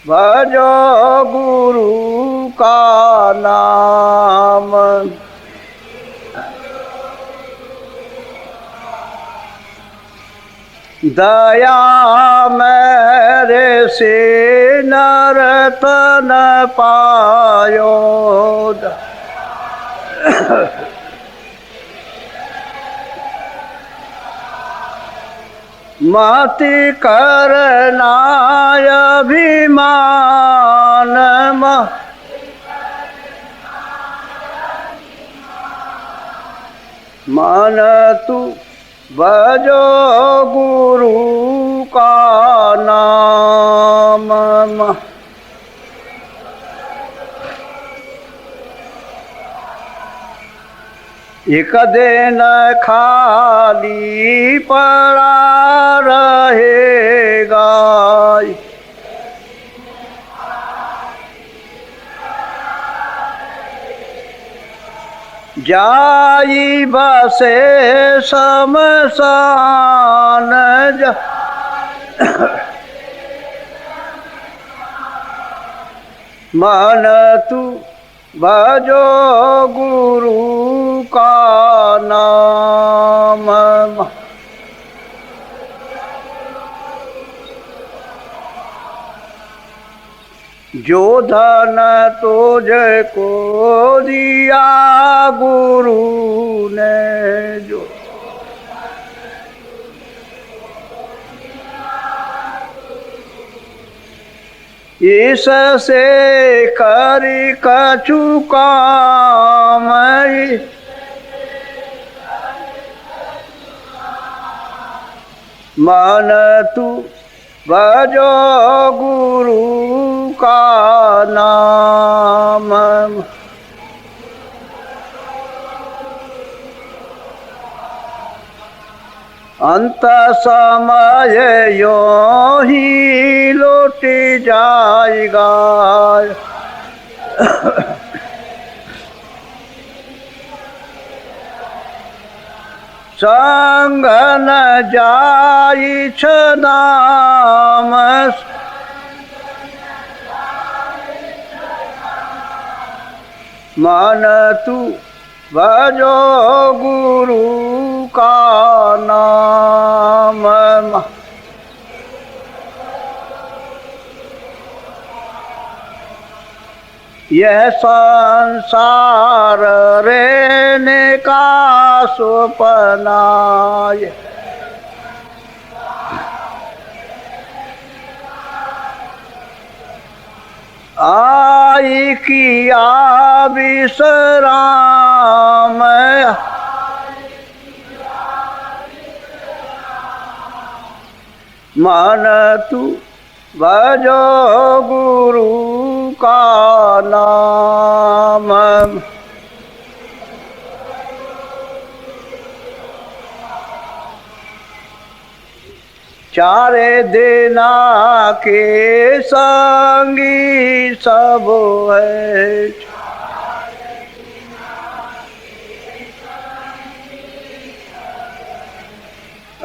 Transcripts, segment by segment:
भजो गुरु का नाम। दया मेरे से नरतन पायो। मति करना अभिमान। मन तू भजो गुरु का नाम। एक दिन खाली पड़ा रहेगा। जाई बसे शमशान। मन तू भजो गुरु का नाम। जो धन तुझको दिया गुरु ने, जो इससे करी कछु काम। मन तू भजो गुरु का नाम। अंत समय यो ही लौट जाएगा। संग न जाई नाम। मन तू भजो गुरु का नाम। यह संसार रहने का सपना। आई किया विश्राम। मन तू भजो गुरु का नाम। चारे देना के संगी सब है।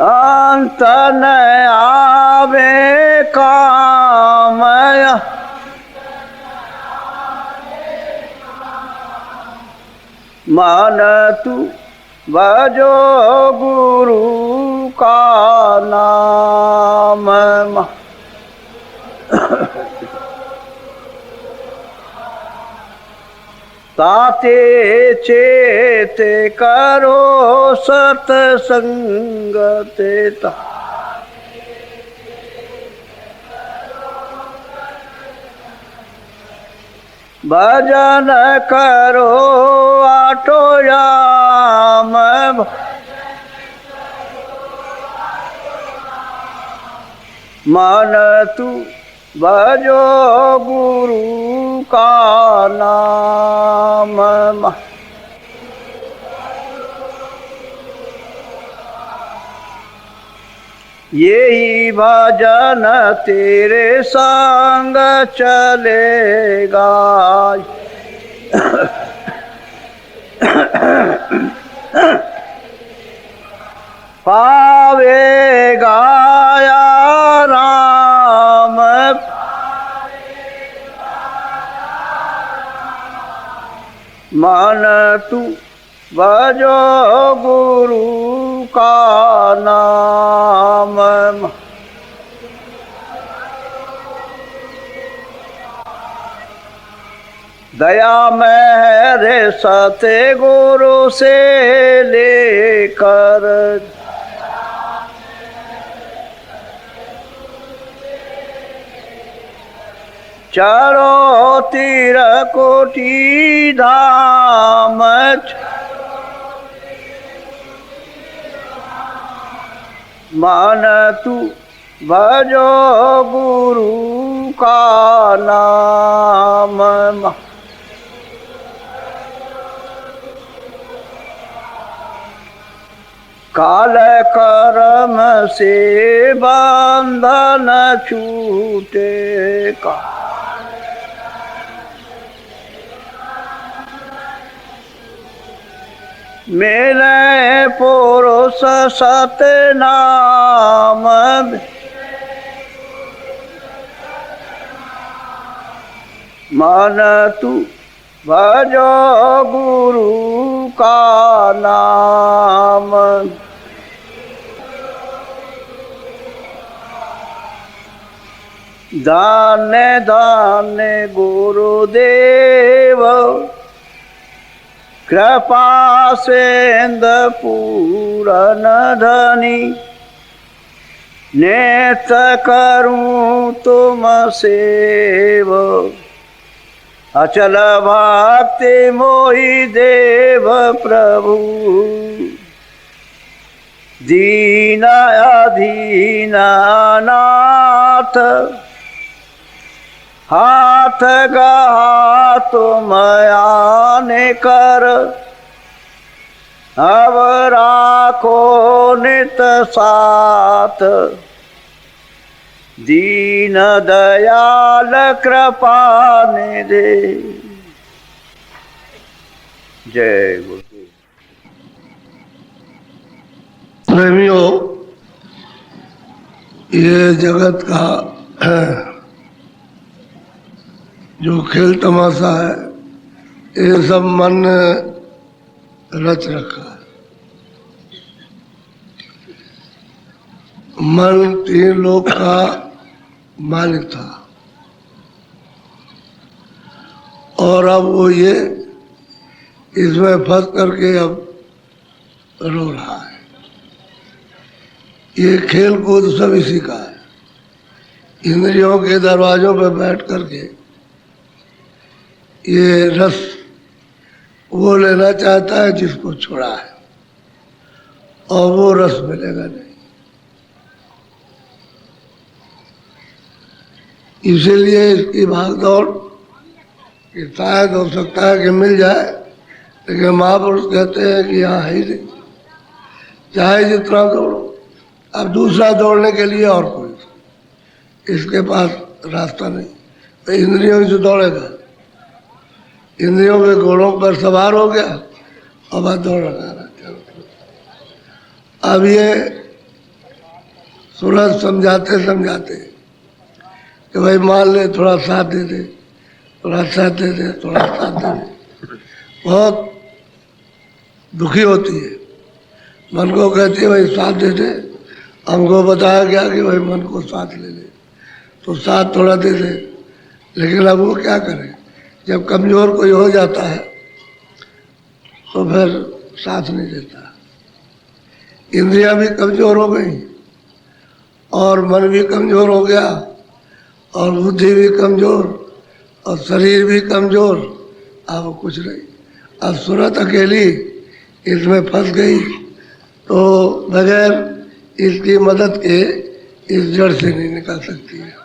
अंत न आवे काम। मन तू भजो गुरु का नाम। ताते चेत करो सत्संगते। भजन करो आटो याम। मन तू भजो गुरु का नाम। यही भजन तेरे संग चलेगा। पावेगा या राम। मन तू भजो गुरु का नाम। दया मेरे सते गुरु से लेकर चारों तीर कोटि धाम। मन तू भजो गुरु का नाम। काल कर्म से बंधन छूटे का। मिले पुरुष सतनाम। मन तू भजो गुरु का नाम। दाने दाने गुरुदेव कृपा सेंद पूरन धनी। नेत करूं तुम सेव अचल भक्ति मोहि देव प्रभु। दीन अधीन नाथ हाथ गहा तुम आने कर। अब राखो नित साथ दीन दयाल कृपा निधे। जय गुरुदेव। प्रेमियों, ये जगत का जो खेल तमाशा है, ये सब मन ने रच रखा है। मन 3 लोक का मालिक था और अब वो ये इसमें फंस करके अब रो रहा है। ये खेल कूद सब इसी का है। इंद्रियों के दरवाजों पर बैठ करके ये रस वो लेना चाहता है जिसको छोड़ा है, और वो रस मिलेगा नहीं। इसीलिए इसकी भागदौड़ कि शायद हो सकता है कि मिल जाए, लेकिन महापुरुष कहते हैं कि यहाँ है ही नहीं, चाहे जितना दौड़ो। अब दूसरा दौड़ने के लिए और कोई इसके पास रास्ता नहीं, तो इंद्रियों से दौड़ेगा। इंद्रियों के घोड़ों पर सवार हो गया और बस दौड़ लगा रहा। अब ये सूरज समझाते समझाते कि भाई मान ले, थोड़ा साथ दे दे, थोड़ा साथ दे दे, थोड़ा साथ दे दे, बहुत दुखी होती है। मन को कहती है भाई साथ दे दे। हमको बताया गया कि भाई मन को साथ ले ले, तो साथ थोड़ा दे दे, लेकिन अब वो क्या करे? जब कमज़ोर कोई हो जाता है तो फिर साथ नहीं देता। इंद्रियां भी कमज़ोर हो गई और मन भी कमज़ोर हो गया और बुद्धि भी कमज़ोर और शरीर भी कमज़ोर। अब कुछ नहीं, अब सूरत अकेली इसमें फंस गई, तो बगैर इसकी मदद के इस जड़ से नहीं निकल सकती है।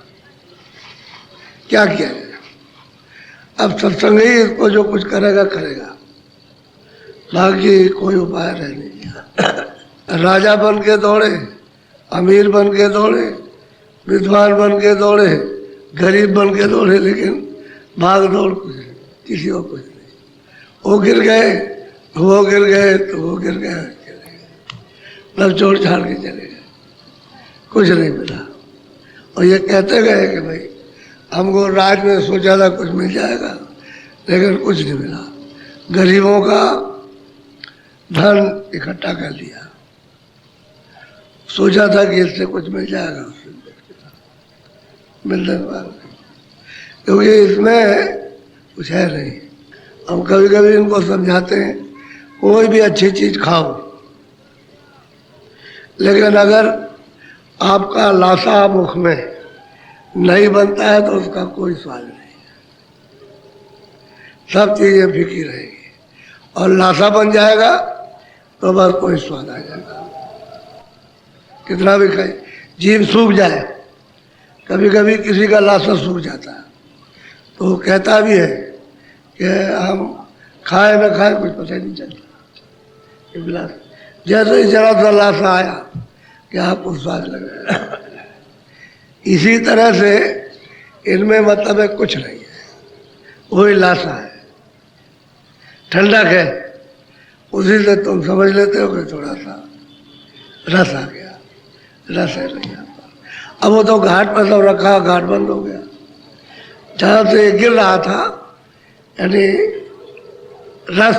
क्या किया जाए? अब सत्संग ही इसको जो कुछ करेगा करेगा, बाकी कोई उपाय रह नहीं। राजा बन के दौड़े, अमीर बन के दौड़े, विद्वान बन के दौड़े, गरीब बन के दौड़े, लेकिन भाग दौड़ कुछ नहीं, किसी को कुछ नहीं। वो गिर गए, वो गिर गए, तो वो गिर गए, सब छोड़ छाड़ के चले गए, कुछ नहीं मिला। और ये कहते गए कि भाई हमको राज में सोचा था कुछ मिल जाएगा, लेकिन कुछ नहीं मिला। गरीबों का धन इकट्ठा कर लिया, सोचा था कि इससे कुछ मिल जाएगा, उससे मिलने वाला क्योंकि इसमें कुछ है नहीं। हम कभी कभी इनको समझाते हैं कोई भी अच्छी चीज खाओ, लेकिन अगर आपका लाशा मुख में नहीं बनता है तो उसका कोई स्वाद नहीं है, सब चीजें फीकी रहेगी। और लाशा बन जाएगा तो बस कोई स्वाद आ जाएगा, कितना भी खाए। जीभ सूख जाए, कभी कभी किसी का लाशा सूख जाता है तो वो कहता भी है कि हम खाए न खाए कुछ पता नहीं चलता। गिलास जैसे ही जरा सा लाशा आया कि आपको स्वाद लगा। इसी तरह से इनमें मतलब है कुछ नहीं है, वही लाशा है, ठंडक है, उसी से तुम समझ लेते हो कि थोड़ा सा रस आ गया, रस है नहीं आता। अब वो तो घाट पर सब रखा, घाट बंद हो गया, जहाँ से गिर रहा था यानी रस,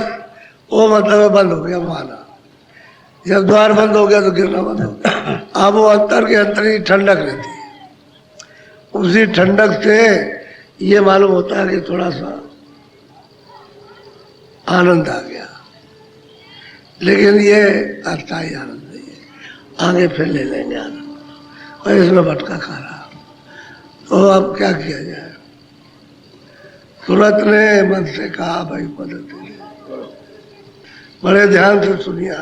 वो मतलब है बंद हो गया माना। जब द्वार बंद हो गया तो गिरना बंद हो गया। अब वो अंतर के अंतर ही ठंडक रहती है, उसी ठंडक से ये मालूम होता है कि थोड़ा सा आनंद आ गया, लेकिन ये अस्थायी आनंद नहीं है, आगे फिर ले लेंगे आनंद, और इसमें भटका खा रहा। तो अब क्या किया जाए? सूरत ने मन से कहा भाई मदद, बड़े ध्यान से सुनिया।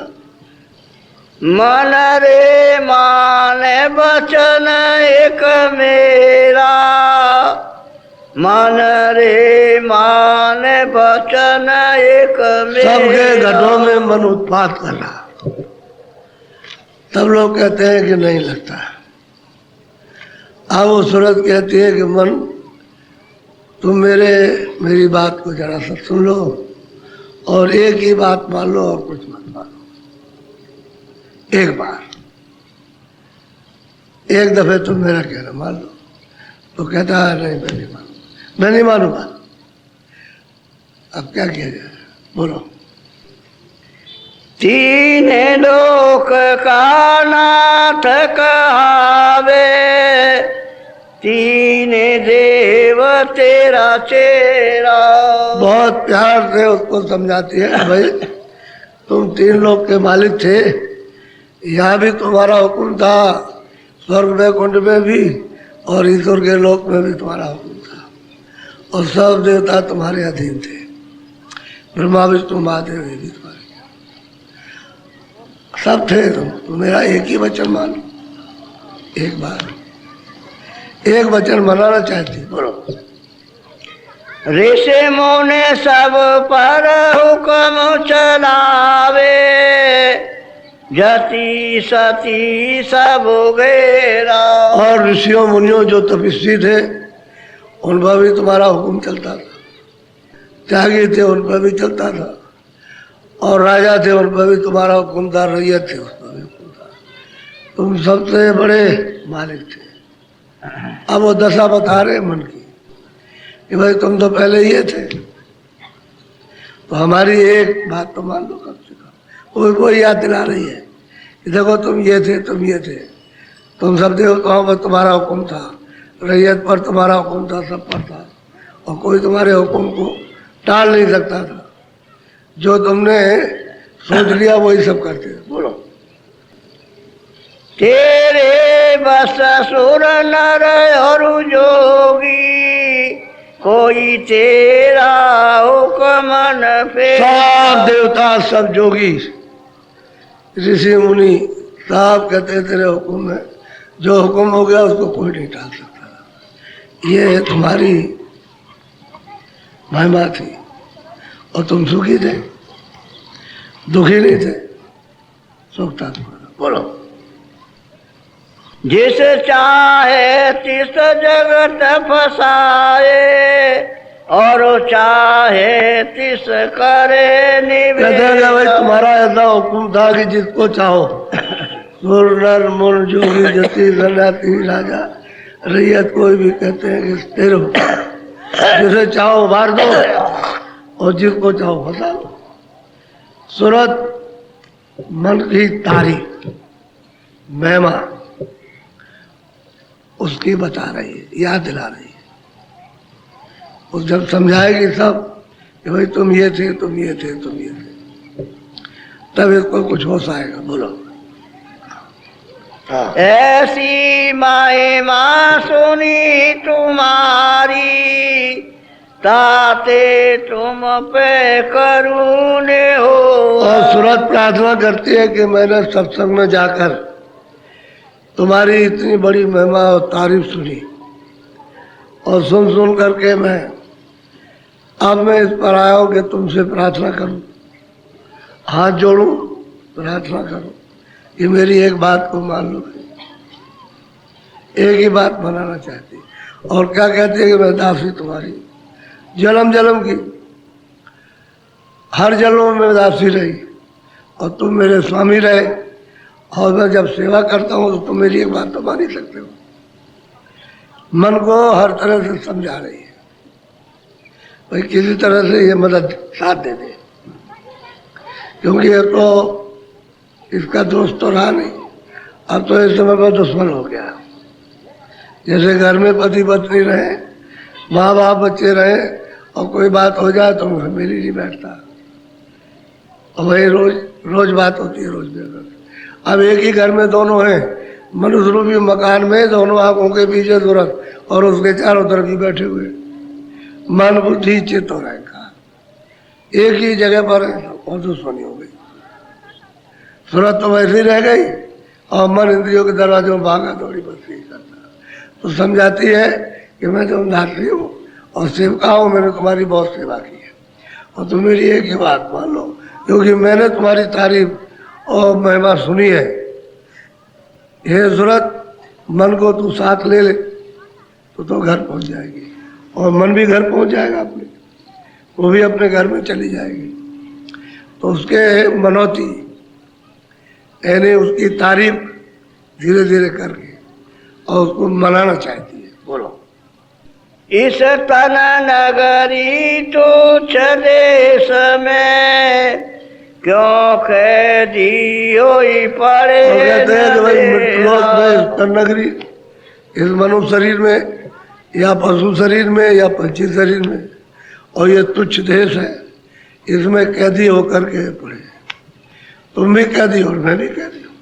मन रे माने बचन एक मेरा, मन रे माने बचन एक मेरा। सबके घटों में मन उत्पात करना, सब लोग कहते हैं कि नहीं लगता। अब वो सूरत कहती है कि मन तुम मेरी बात को जरा सा सुन लो और एक ही बात मान लो और कुछ मत मानो। एक बार, एक दफे तुम मेरा कहना मान लो। तो कहता है नहीं मैं नहीं मानूंगा, मैं नहीं मानूंगा। अब क्या किया जाए, बोलो। तीन लोक का नाथ कहावे, तीन देव तेरा चेहरा। बहुत प्यार से उसको समझाती है भाई तुम तीन लोक के मालिक थे, यहाँ भी तुम्हारा हुक्म था, स्वर्ग वैकुंठ में भी और ईश्वर के लोक में भी तुम्हारा हुक्म था, और सब देवता तुम्हारे अधीन थे, ब्रह्मा विष्णु महादेव ये भी तुम्हारे सब थे। तुम मेरा एक ही वचन मानो, एक बार एक वचन मनाना चाहती, बोलो। ऋषि मुनि सब पर हुक्म चलावे, जति सती सब गेरा। और ऋषियों मुनियों जो तपस्वी थे उन पर भी तुम्हारा हुक्म चलता था, त्यागी थे उन पर भी चलता था, और राजा थे उन पर भी तुम्हारा हुक्म था, रैयत थे उस पर भी हुक्म था, तुम सबसे बड़े मालिक थे। अब वो दशा बता रहे मन की कि भाई तुम तो पहले ये थे, तो हमारी एक बात तो मान लो कम से कम। वो याद दिला रही है कि देखो तुम ये थे, तुम ये थे, तुम सब देवताओं पर तुम्हारा हुक्म था, रैयत पर तुम्हारा हुक्म था, सब पर था, और कोई तुम्हारे हुक्म को टाल नहीं सकता था। जो तुमने सोच लिया वही सब करते। बोलो। तेरे बस सुर नर और जोगी, कोई तेरा हुक्म न फेरा। सब देवता सब जोगी ऋषि मुनि सब कहते तेरे हुक्म में जो हुक्म हो गया उसको कोई नहीं टाल सकता। ये तुम्हारी महिमा थी, और तुम सुखी थे, दुखी नहीं थे, सुख था तुम्हारा। बोलो। जिस चाहे तिस जगत फसाए, और चाहे तिस करे निवेश। भाई तुम्हारा ऐसा हुक्म था कि जिसको चाहो, सुर नर मुन जोगी जति सन्यासी राजा रैयत कोई भी कहते हैं कि तेरे हुक्म, जिसे चाहो मार दो और जिसको चाहो बता दो। सूरत मन की तारीफ महिमा उसकी बता रही है, याद दिला रही है। वो जब समझाएगी सब कि भाई तुम ये थे, तुम ये थे, तुम ये थे, तब इसको कुछ होश आएगा। बोलो। हाँ। ऐसी महिमा सुनी तुम्हारी, ताते तुम पे करुणे हो। और सूरत प्रार्थना करती है कि मैंने सत्संग में जाकर तुम्हारी इतनी बड़ी महिमा और तारीफ सुनी, और सुन सुन करके अब मैं इस पर आया हूँ कि तुमसे प्रार्थना करूं, हाथ जोड़ूं, प्रार्थना करूं कि मेरी एक बात को मान लो। एक ही बात बनाना चाहती, और क्या कहती है कि मैं दासी तुम्हारी जन्म जन्म की, हर जन्म में दासी रही, और तुम मेरे स्वामी रहे, और मैं जब सेवा करता हूँ तो तुम मेरी एक बात तो मान ही सकते हो। मन को हर तरह से समझा रही है, भाई किसी तरह से ये मदद साथ दे दे, क्योंकि ये तो इसका दोस्त तो रहा नहीं, अब तो इस समय पर दुश्मन हो गया। जैसे घर में पति पत्नी रहे, माँ बाप बच्चे रहे, और कोई बात हो जाए तो मिल ही नहीं बैठता, और वही रोज रोज बात होती है, रोज बेरोज। अब एक ही घर में दोनों हैं, मनुष्य रूपी मकान में दोनों आंखों के पीछे सूरत और उसके चारों तरफ ही बैठे हुए, मन बुद्धि चित्त हो रहेगा, एक ही जगह पर है, और दुश्मनी हो गई। सूरत तो वैसे ही रह गई, और मन इंद्रियों के दरवाजों में भागा दौड़ी बस यही करता। तो समझाती है कि मैं तुम दासी हूँ और सेवका हूँ, मैंने तुम्हारी बहुत सेवा की है, और तुम मेरी एक ही बात मान लो, क्योंकि मैंने तुम्हारी तारीफ और महिमा सुनी है। हे सूरत, मन को तू साथ ले ले तो घर पहुंच जाएगी, और मन भी घर पहुंच जाएगा अपने, वो भी अपने घर में चली जाएगी। तो उसके मनौती यानी उसकी तारीफ धीरे धीरे करके और उसको मनाना चाहती है। बोलो। इस तन नगरी तुच्छ देश में, क्यों कैदी होई पड़े। कहते हैं कि भाई मृत्युलोक में, तन नगरी, इस मनुष्य शरीर में या पशु शरीर में या पंछी शरीर में, और ये तुच्छ देश है, इसमें कैदी होकर के पड़े। तुम भी कैदी हो और मैं भी कैदी हूँ,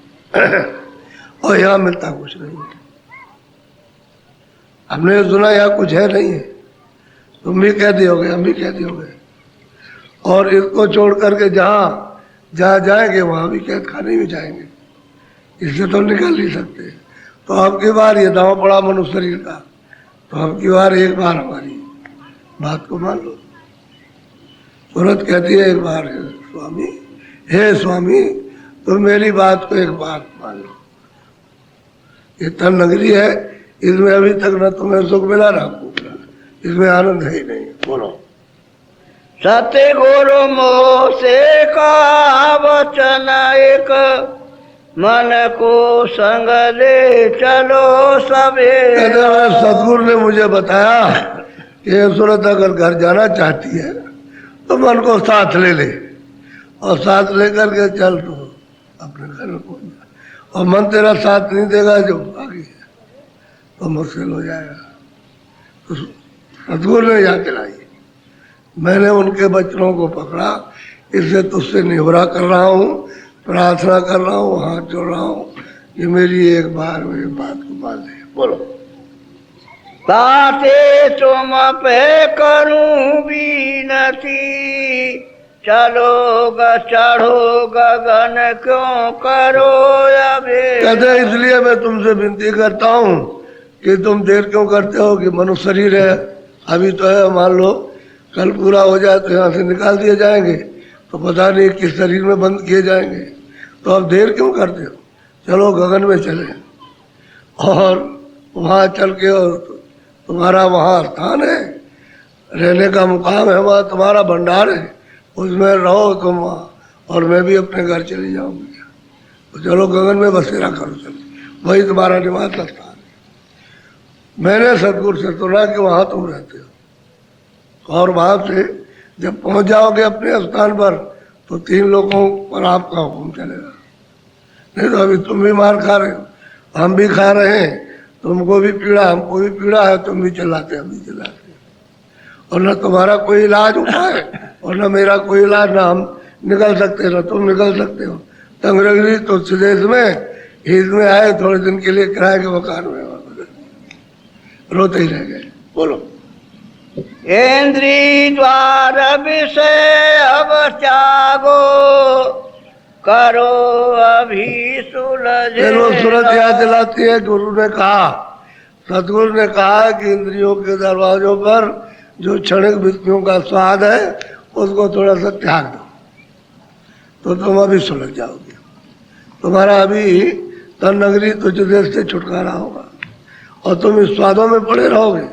और यहाँ मिलता कुछ नहीं है। हमने सुना यहाँ कुछ है नहीं है, तुम भी कैदी हो गए, हम भी कैदी हो गए, और इसको छोड़ करके जहाँ जहाँ जाएंगे वहाँ भी कैद खाने में जाएंगे, इससे तो निकल नहीं सकते। तो अब की बार ये दांव पड़ा मनुष्य शरीर का, तो अब की बार एक बार हमारी बात को मान लो। सूरत कहती है एक बार, स्वामी, हे स्वामी, तुम मेरी बात को एक बात मान लो। ये तन नगरी है, इसमें अभी तक न तुम्हें सुख मिला ना भूख मिला, इसमें आनंद है ही नहीं। बोलो। सत्य गुरु मोह से का वचन एक, मन को संग ले चलो सबे। सतगुरु ने मुझे बताया कि सूरत अगर घर जाना चाहती है तो मन को साथ ले ले, और साथ लेकर के चल तो अपने घर में पहुंच जा, और मन तेरा साथ नहीं देगा जो बाकी है तो मुश्किल हो जाएगा। तो सतगुरु ने याद दिलाई, मैंने उनके वचनों को पकड़ा, इससे तुझसे निहोरा कर रहा हूँ, प्रार्थना कर रहा हूँ, हाथ जोड़ रहा हूँ कि मेरी एक बार मेरी बात को मान ले। बोलो। ताते तुम पे करूं बीनती, चलो चढ़ो गगन क्यों करो अबे। कहते इसलिए मैं तुमसे विनती करता हूँ कि तुम देर क्यों करते हो, कि मनुष्य शरीर है, अभी तो है, मान लो कल पूरा हो जाए तो यहाँ से निकाल दिए जाएंगे, तो पता नहीं किस शरीर में बंद किए जाएंगे, तो अब देर क्यों करते हो, चलो गगन में चले, और वहाँ चल के, और तुम्हारा वहाँ स्थान है, रहने का मुकाम है, वहाँ तुम्हारा भंडार है, उसमें रहो तुम वहाँ, और मैं भी अपने घर चली जाऊँगी, तो चलो गगन में बसेरा करो, चलो वही तुम्हारा निवास स्थान है। मैंने सतगुरु से सुना कि वहाँ तुम रहते हो, और वहाँ से जब पहुंच जाओगे अपने स्थान पर तो 3 लोगों पर आपका हुक्म चलेगा। नहीं तो अभी तुम भी मार खा रहे हो, हम भी खा रहे हैं, तुमको भी पीड़ा हमको भी पीड़ा है, तुम भी चिल्लाते हम भी चिल्लाते। और न तुम्हारा कोई इलाज उपाय और न मेरा कोई इलाज, ना हम निकल सकते ना तुम निकल सकते हो। तंगरगरी तो सुदेश में ईद में आए, थोड़े दिन के लिए किराए के मकान में रोते ही रह गए। बोलो। इंद्री द्वार विषय अब त्यागो, करो अभी सुलझे। फिर वो सूरत याद दिलाती है, गुरु ने कहा, सतगुरु ने कहा कि इंद्रियों के दरवाजों पर जो क्षणिक वृत्तियों का स्वाद है उसको थोड़ा सा त्याग दो तो तुम अभी सुलझ जाओगे। तुम्हारा अभी तन नगरी तुझ देश से छुटकारा होगा और तुम इस स्वादों में पड़े रहोगे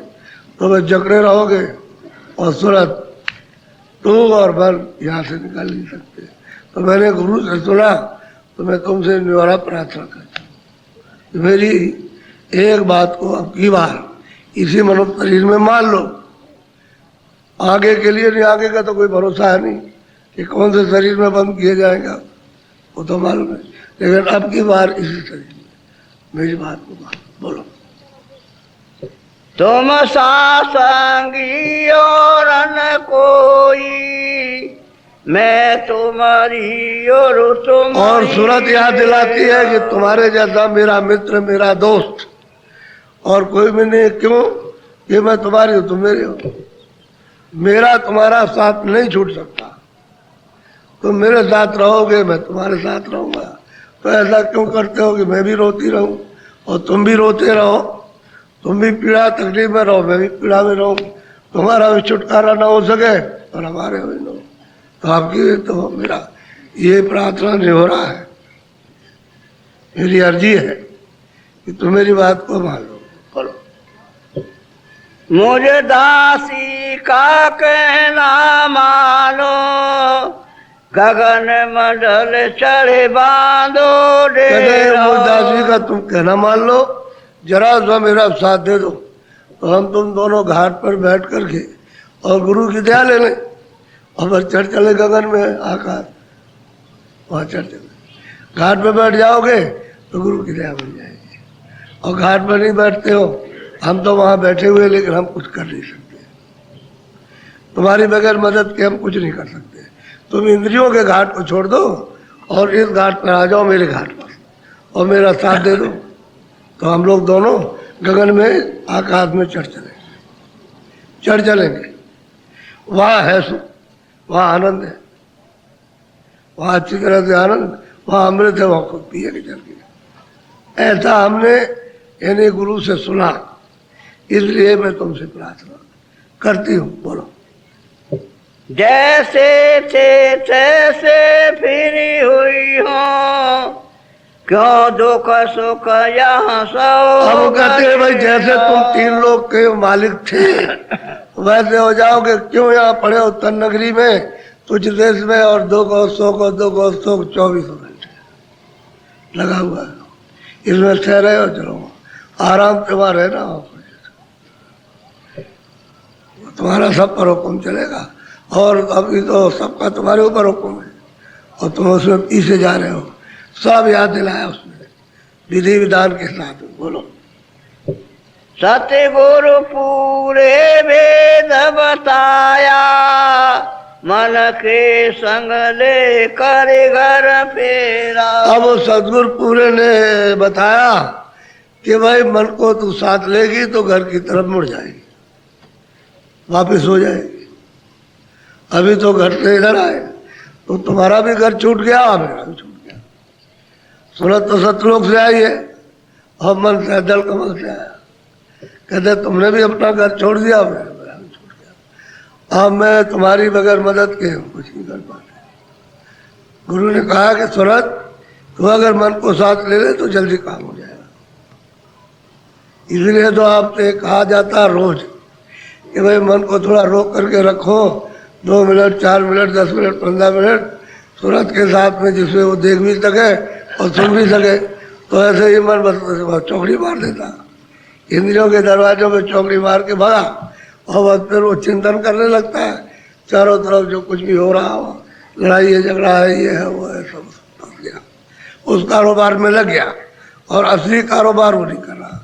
तो वे जकड़े रहोगे और सूरत तू और बल यहाँ से निकाल नहीं सकते। तो मैंने गुरु से सुना तो मैं तुमसे निवारा प्रार्थना करता हूँ, मेरी एक बात को अब की बार इसी मनुष्य शरीर में मान लो। आगे के लिए नहीं, आगे का तो कोई भरोसा है नहीं कि कौन से शरीर में बंद किया जाएगा, वो तो मालूम है, लेकिन अब की बार इसी शरीर में मेरी बात को मान। बोलो। तुम सासंगी और न कोई, मैं तुम्हारी और तुम। और सूरत याद दिलाती है कि तुम्हारे जैसा मेरा मित्र मेरा दोस्त और कोई भी नहीं। क्यों? कि मैं तुम्हारी हूँ तुम मेरे हो, मेरा तुम्हारा साथ नहीं छूट सकता। तुम मेरे साथ रहोगे मैं तुम्हारे साथ रहूंगा। तो ऐसा क्यों करते हो कि मैं भी रोती रहूं और तुम भी रोते रहो, तुम भी पीड़ा तकलीफ में रहो मैं भी पीड़ा में रहूं, तुम्हारा भी छुटकारा ना हो सके और हमारे भी ना हो। तो आपकी तो मेरा ये प्रार्थना नहीं हो रहा है, मेरी अर्जी है कि तुम मेरी बात को मान लो। बोलो। मुझे दासी का कहना मानो, गगन मंडल चढ़े बांधो डेरा। दासी का तुम कहना मान लो, जरा सा मेरा साथ दे दो तो हम तुम दोनों घाट पर बैठ करके और गुरु की दया ले लें और बस चढ़ चले गगन में आकाश, वहाँ चढ़ चले। घाट पर बैठ जाओगे तो गुरु की दया बन जाएगी। और घाट पर नहीं बैठते हो, हम तो वहाँ बैठे हुए लेकिन हम कुछ कर नहीं सकते, तुम्हारी बगैर मदद के हम कुछ नहीं कर सकते। तुम इंद्रियों के घाट को छोड़ दो और इस घाट पर आ जाओ मेरे घाट पर और मेरा साथ दे दो तो हम लोग दोनों गगन में आकाश में चढ़ चलेंगे। वहाँ है सुख, वहाँ आनंद है, वहाँ अच्छी तरह से आनंद, वहाँ अमृत है, वहाँ खुद पिए के चल के। ऐसा हमने यानी गुरु से सुना, इसलिए मैं तुमसे प्रार्थना करती हूँ। बोलो। जैसे थे तैसे फिरी हुई हो, क्यों दुख सुख यहाँ सब। अब कहते हैं भाई जैसे तुम 3 लोग के मालिक थे वैसे हो जाओगे, क्यों यहाँ पड़े हो तन नगरी में तुझ देश में, और दुख और सुख 24 घंटे लगा हुआ है। इसमें ठहरे हो, चलो आराम से वहाँ रहना हो, तुम्हारा सब पर हुक्म चलेगा। और अभी तो सबका तुम्हारे ऊपर हुक्म है और तुम उसमें पीछे जा रहे हो, सब याद दिलाया उसने विधि विधान के साथ। बोलो। सतगुरु पूरे वेद बताया, मन के संग ले कर घर फेरा। अब सतगुरु पूरे ने बताया कि भाई मन को तू साथ लेगी तो घर की तरफ मुड़ जाएगी, वापस हो जाएगी। अभी तो घर से इधर आए तो तुम्हारा भी घर छूट गया, मेरा भी छूट गया। सूरत तो सतलोक से आई है और मन से दल कमल से आया। कहते तुमने भी अपना घर छोड़ दिया, मेरा भी छूट गया। अब मैं तुम्हारी बगैर मदद के कुछ नहीं कर पाते। गुरु ने कहा कि सूरत तू अगर मन को साथ ले ले तो जल्दी काम हो जाएगा। इसलिए तो आपसे कहा जाता रोज कि भाई मन को थोड़ा रोक करके रखो, 2 मिनट 4 मिनट 10 मिनट 15 मिनट सूरत के साथ में, जिसमें वो देख भी सके और सुन भी सके। तो ऐसे ही मन बस चौकड़ी मार देता, इंद्रियों के दरवाजों में चौकड़ी मार के भगा और बस फिर वो चिंतन करने लगता है चारों तरफ जो कुछ भी हो रहा हो, लड़ाई है, झगड़ा है, ये है, वो है, सब फंस गया, उस कारोबार में लग गया और असली कारोबार वो नहीं कर रहा,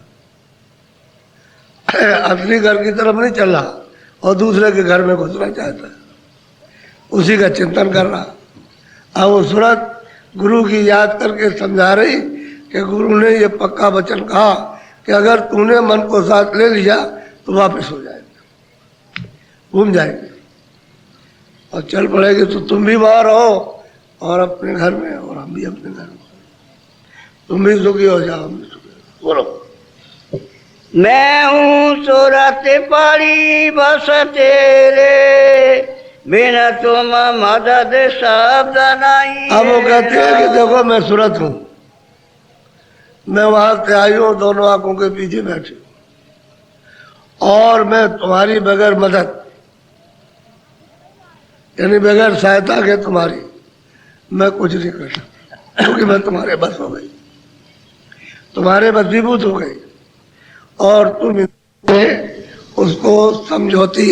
असली घर की तरफ नहीं चल रहा और दूसरे के घर में घुसना चाहता है, उसी का चिंतन कर रहा। अब वो सूरत गुरु की याद करके समझा रही कि गुरु ने ये पक्का वचन कहा कि अगर तूने मन को साथ ले लिया तो वापस हो जाएगा, घूम जाएंगे और चल पड़ेगी। तो तुम भी बाहर हो और अपने घर में और हम भी अपने घर में, तुम भी सुखी हो जाओ, हम भी सुखी हो। बोलो। मैं हूँ सूरत पड़ी बस तेरे, बिना तुम मदद शब्द नहीं। अब वो कहते हैं कि देखो मैं सूरत हूँ, मैं वहां से आई हूँ, दोनों आंखों के पीछे बैठी हूँ और मैं तुम्हारी बगैर मदद, यानी बगैर सहायता के तुम्हारी मैं कुछ नहीं कर सकता, क्योंकि मैं तुम्हारे बस हो गई, तुम्हारे बसीबूत हो गई और तुम उसको समझौती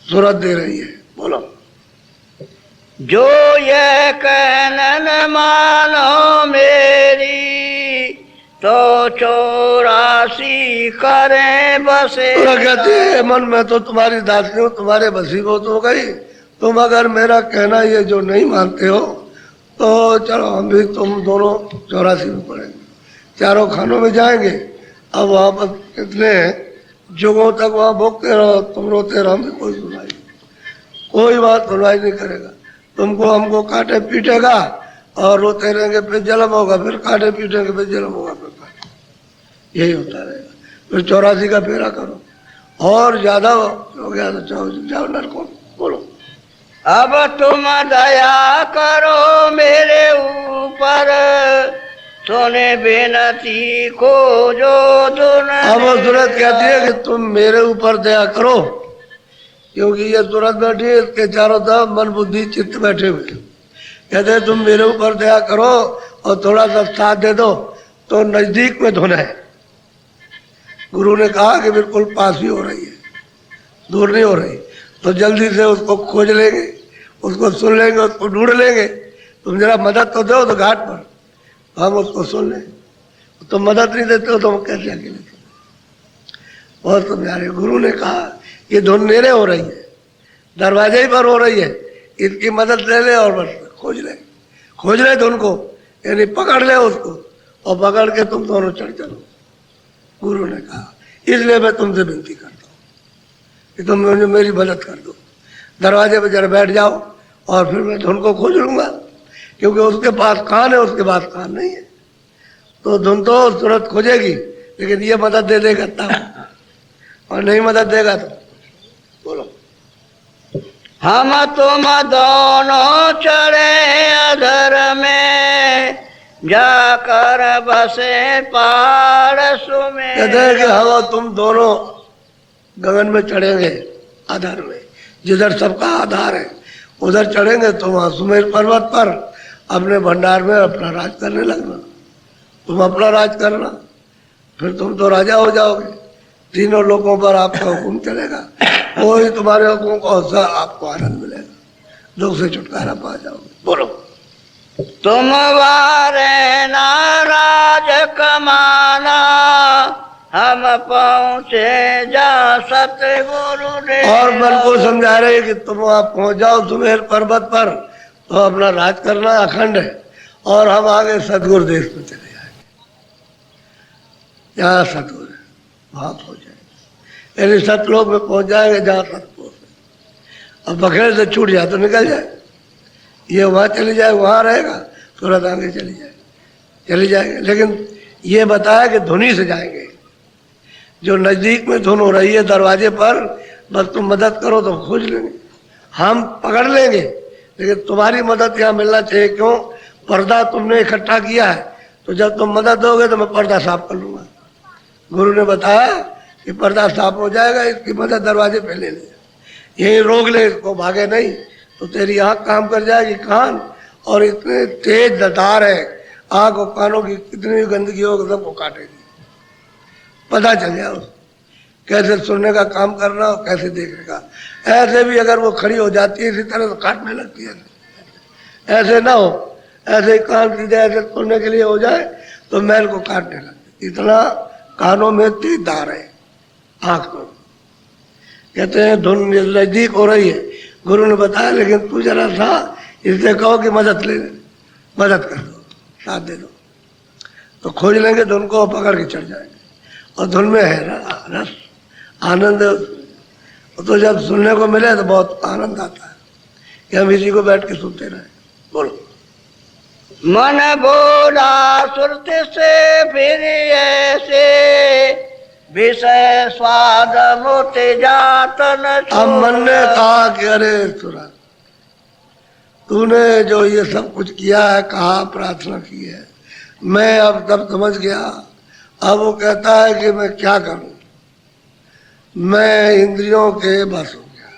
सूरत दे रही है। बोलो। जो ये कहन मानो मेरी, तो 84 करें बसे। कहते हैं मन में तो तुम्हारी दासी हूँ, तुम्हारे बसीबूत हो गई, तुम अगर मेरा कहना ये जो नहीं मानते हो तो चलो हम भी तुम दोनों 84 में पड़ेंगे, चारों खानों में जाएंगे। अब वहाँ पर कितने जुगों तक वहाँ भोगते रहो, तुम रोते रहो, हमें कोई सुनाई, कोई बात सुनवाई नहीं करेगा, तुमको हमको काटे पीटेगा और रोते रहेंगे, फिर जन्म होगा, फिर काटे पीटेंगे, फिर जन्म होगा, फिर काटे, यही होता रहेगा। फिर 84 का फेरा करो और ज्यादा हो गया तो जाओ नरकों। बोलो। अब तुम दया करो मेरे ऊपर, सुने बेनती को जो दुन। अब वो सूरत कहती है कि तुम मेरे ऊपर दया करो, क्योंकि ये सूरत बैठी है, इसके चारों तरफ मन बुद्धि चित्त बैठे हुए, कहते हैं तुम मेरे ऊपर दया करो और थोड़ा सा साथ दे दो तो नजदीक में धुन है। गुरु ने कहा कि बिल्कुल पास ही हो रही है, दूर नहीं हो रही, तो जल्दी से उसको खोज लेंगे, उसको सुन लेंगे, उसको ढूंढ लेंगे। तुम जरा मदद तो दो तो घाट पर हम उसको सुन लें, तुम मदद नहीं देते हो तो हम कैसे अकेले सुने। बहुत समझा रहे। गुरु ने कहा ये धुन नेरे हो रही है, दरवाजे ही पर हो रही है, इसकी मदद ले ले और बस खोज ले धुन को, यानी पकड़ ले उसको और पकड़ के तुम दोनों चढ़ चलो। गुरु ने कहा इसलिए मैं तुमसे विनती करता हूँ कि तुम मुझे मेरी मदद कर दो, दरवाजे पर जरा बैठ जाओ और फिर मैं धुन को खोज लूंगा, क्योंकि उसके पास कान है, उसके पास कान नहीं है। तो धुन तो सूरत खोजेगी, लेकिन ये मदद दे देगा तब, और नहीं मदद देगा तो। बोलो। हम तुम दोनों चढ़े अधर में, जाकर बसे पारस में। कहते हैं कि हम तुम दोनों गगन में चढ़ेंगे, आधार में, जिधर सबका आधार है उधर चढ़ेंगे। तुम वहां सुमेर पर्वत पर अपने भंडार में अपना राज करने लगना, तुम अपना राज करना, फिर तुम तो राजा हो जाओगे, तीनों लोगों पर आपका हुक्म चलेगा, कोई तुम्हारे हुक्म को आपको आनंद मिलेगा, दुख से छुटकारा पा जाओगे। बोलो। तुम वारे नाराज कमाना, हम पहुँचे जा सतगुरु ने। और मन को समझा रहे कि तुम वहां पहुंच जाओ सुमेर पर्वत पर, तो अपना राज करना अखंड है, और हम आगे सतगुरु देश में चले जाएंगे, जहाँ सतगुरु है वहां पहुंच जाएंगे, यानी सतलोक में पहुंच जाएंगे जहाँ सतगुरु है। अब बखेड़ से छूट जाए तो निकल जाए, ये वहां चली जाए, वहां रहेगा, सूरत आगे चली जाएंगे। लेकिन ये बताया कि धुनी से जाएंगे, जो नजदीक में धुन हो रही है दरवाजे पर, बस तुम मदद करो तो खोज लेंगे, हम पकड़ लेंगे, लेकिन तुम्हारी मदद यहाँ मिलना चाहिए। क्यों? पर्दा तुमने इकट्ठा किया है, तो जब तुम मदद दोगे तो मैं पर्दा साफ कर लूंगा। गुरु ने बताया कि पर्दा साफ हो जाएगा, इसकी मदद दरवाजे पे ले ले, यही रोक ले, इसको भागे नहीं तो तेरी आँख काम कर जाएगी, कान, और इतने तेज लतार है आँख और कानों की, कितनी भी गंदगी होगी सबको काटेगी, पता चल जाए उसको। कैसे सुनने का काम करना और कैसे देखने का। ऐसे भी अगर वो खड़ी हो जाती है इसी तरह तो काटने लगती है। ऐसे ना हो, ऐसे ही कान सीधे ऐसे सुनने के लिए हो जाए तो मैल को काटने लगती। इतना कानों में तेज धार है, आंख में। कहते हैं धुन नजदीक हो रही है, गुरु ने बताया, लेकिन तू जरा सा इससे कहो कि मदद ले ले, मदद कर दो, साथ दे दो, तो खोज लेंगे धुन को, पकड़ के चढ़ जाएंगे। और धुन में है रस, आनंद है उसमें। तो जब सुनने को मिले तो बहुत आनंद आता है कि हम इसी को बैठ के सुनते रहे। बोलो। मन बोला सुरत से फिर ऐसे, विषय स्वाद मोते जात न अब मन ने कहा कि अरे सुरा, तूने जो ये सब कुछ किया है, कहा, प्रार्थना की है, मैं अब तब समझ गया। अब वो कहता है कि मैं क्या करूं, मैं इंद्रियों के बस हो गया।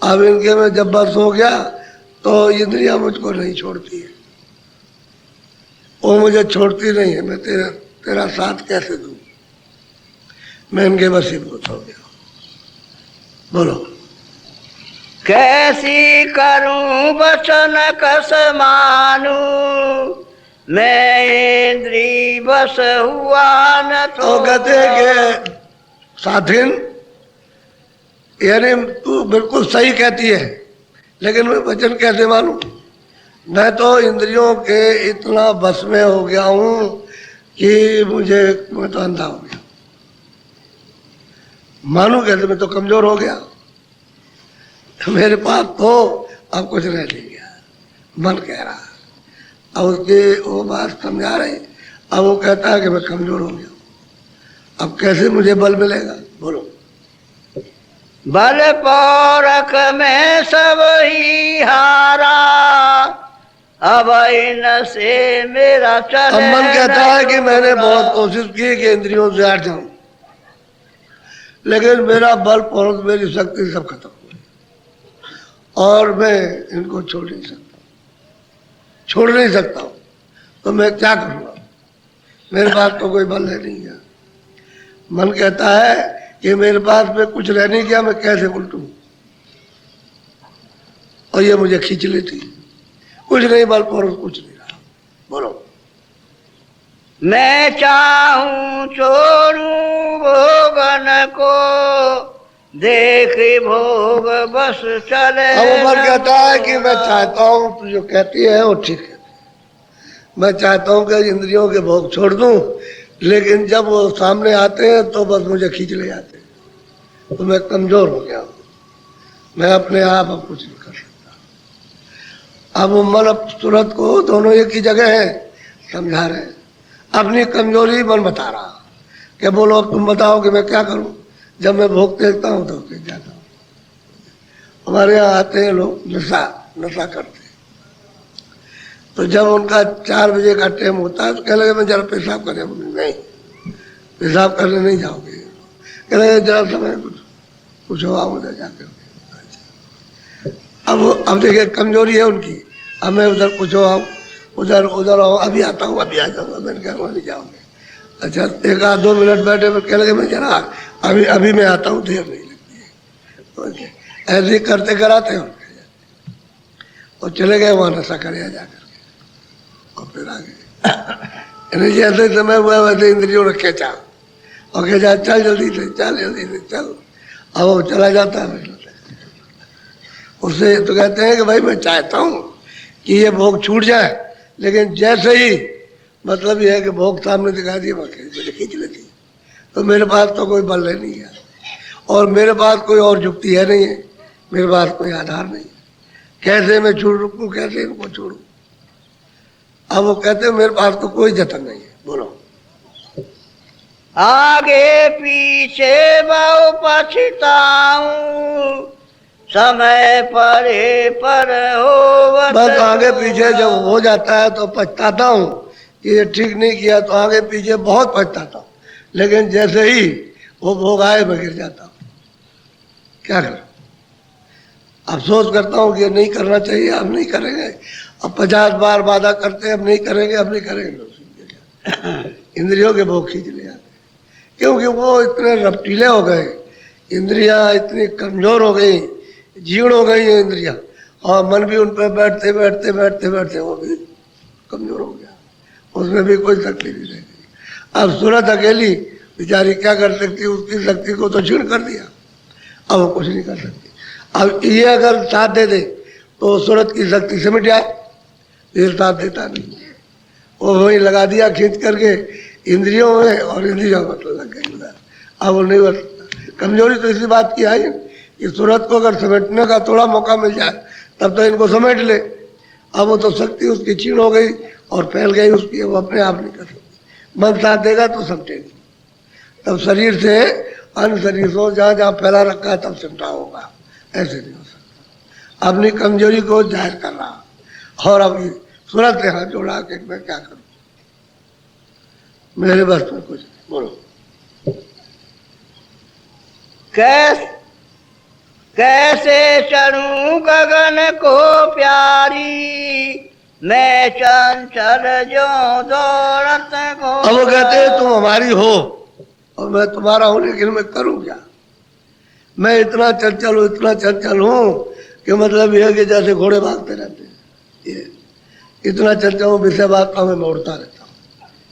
अब इनके में जब बस हो गया तो इंद्रियां मुझको नहीं छोड़ती है, वो मुझे छोड़ती नहीं है। मैं तेरा साथ कैसे दूं, मैं इनके वशीभूत हो गया। बोलो। कैसी करूं वचन कस मानू, मैं इंद्री बस हुआ न तो कहते हैं कि साथिन, यानी तू बिल्कुल सही कहती है, लेकिन मैं वचन कैसे मानूं? मैं तो इंद्रियों के इतना बस में हो गया हूं कि मैं तो अंधा हो गया। मानूं कैसे? मैं तो कमजोर हो गया। मेरे पास तो अब कुछ रह नहीं गया, मन कह रहा। अब उसकी वो बात समझा रही। अब वो कहता है कि मैं कमजोर हो गया, अब कैसे मुझे बल मिलेगा? बोलो। बल पौरख में सब ही हारा, अब इन से मेरा चले। अब मन कहता है कि मैंने बहुत कोशिश की कि इंद्रियों से हट जाऊं, लेकिन मेरा बल पौरख, मेरी शक्ति सब खत्म हो गई और मैं इनको छोड़ नहीं सकता हूं। तो मैं क्या करूंगा? मेरे पास तो कोई बल है नहीं है। मन कहता है कि मेरे पास में कुछ रह नहीं गया, मैं कैसे उल्टूं, और ये मुझे खींच लेती। कुछ नहीं, बल पर कुछ नहीं रहा। बोलो। मैं चाहूं छोड़ूं भोगन को, देख भोग बस चले। अब मन कहता है कि मैं चाहता हूं, तू जो कहती है वो ठीक है, मैं चाहता हूं कि इंद्रियों के भोग छोड़ दूं, लेकिन जब वो सामने आते हैं तो बस मुझे खींच ले जाते हैं। तो मैं कमजोर हो गया हूं, मैं अपने आप अब कुछ नहीं कर सकता। अब वो मन अब सूरत को दोनों एक ही जगह है, समझा रहे हैं। अपनी कमजोरी मन बता रहा कि बोलो अब तुम बताओ कि मैं क्या करूं। जब मैं भोग देखता हूं तो फिर जाता हूं। हमारे यहाँ आते हैं लोग नशा करते हैं, तो जब उनका 4 बजे का टाइम होता है तो कह लगे मैं जरा पेशाब करें। नहीं, पेशाब करने नहीं जाओगे। कह लगे जरा समय कुछ हो उधर जाकर। अब देखिए कमजोरी है उनकी। अब मैं उधर कुछ हो उधर आओ, अभी आता हूँ, अभी आ जाऊँगा। मैंने कहा नहीं जाओगे। अच्छा 1-2 मिनट बैठे, मैं कह लगे मैं जरा अभी मैं आता हूँ, देर नहीं लगती है। ऐसे ही करते कराते हैं और चले गए वहाँ नशा करे जाकर और फिर आ गए। जैसे समय हुआ वैसे इंद्रियों ने खींचा और खींचा, चल जल्दी से चल। अब वो चला जाता है। उससे तो कहते हैं कि भाई मैं चाहता हूँ कि ये भोग छूट जाए, लेकिन जैसे ही मतलब ये है कि भोग सामने दिखा दिए मुझे खींच लेती। तो मेरे पास तो कोई बल नहीं है और मेरे पास कोई और युक्ति है नहीं है, मेरे पास कोई आधार नहीं। कैसे मैं रुकूं, कैसे इनको छोड़ूं? अब वो कहते हैं मेरे पास तो कोई जतन नहीं है। बोलो। आगे पीछे बहु पछताऊं, समय पर हो। बस आगे पीछे जब हो जाता है तो पछताता हूँ कि ये ठीक नहीं किया, तो आगे पीछे बहुत पछताता हूँ, लेकिन जैसे ही वो भोग आए मैं गिर जाता हूँ। क्या करूं? अफसोस करता हूँ कि ये नहीं करना चाहिए, अब नहीं करेंगे। अब 50 बार वादा करते हैं अब नहीं करेंगे। इंद्रियों के भोग खींच ले जाते। क्योंकि वो इतने रफ्तीले हो गए, इंद्रियां इतनी कमजोर हो गई, जीर्ण हो गई है इंद्रियां, और मन भी उन पर बैठते बैठते बैठते बैठते वो भी कमजोर हो गया, उसमें भी कोई शक्ति नहीं रह गई। अब सूरत अकेली बेचारी क्या कर सकती, उसकी शक्ति को तो क्षीण कर दिया, अब वो कुछ नहीं कर सकती। अब ये अगर साथ दे दे तो सूरत की शक्ति से मिट जाए, ये साथ देता नहीं, वो वही लगा दिया खींच करके इंद्रियों में, और इंद्रियों में तो लग गई उधर, अब वो नहीं बचता। कमजोरी तो इसी बात की आई कि सूरत को अगर समेटने का थोड़ा मौका मिल जाए तब तो इनको समेट ले, अब वो तो शक्ति उसकी क्षीण हो गई और फैल गई उसकी, वो अपने आप नहीं कर सकती। मन साथ देगा तो समटेगी, तब शरीर से अन्य शरीर को जहाँ जहाँ फैला रखा है तब सिमटा होगा, ऐसे नहीं हो सकता। अपनी कमजोरी को जाहिर कर रहा, और अब सूरत ने हाथ जोड़ा कि मैं क्या करूं, मेरे बस में कुछ नहीं। बोलो। कैसे चढ़ूं गगन को प्यारी, मैं चंचल जो दौड़त को। अब वो कहते हैं तुम हमारी हो और मैं तुम्हारा हूं, लेकिन मैं करूं क्या? मैं इतना चंचल हूं कि मतलब यह कि जैसे घोड़े भागते रहते हैं, ये इतना चंचल हूं, विषय बातों में मैं उड़ता रहता हूँ,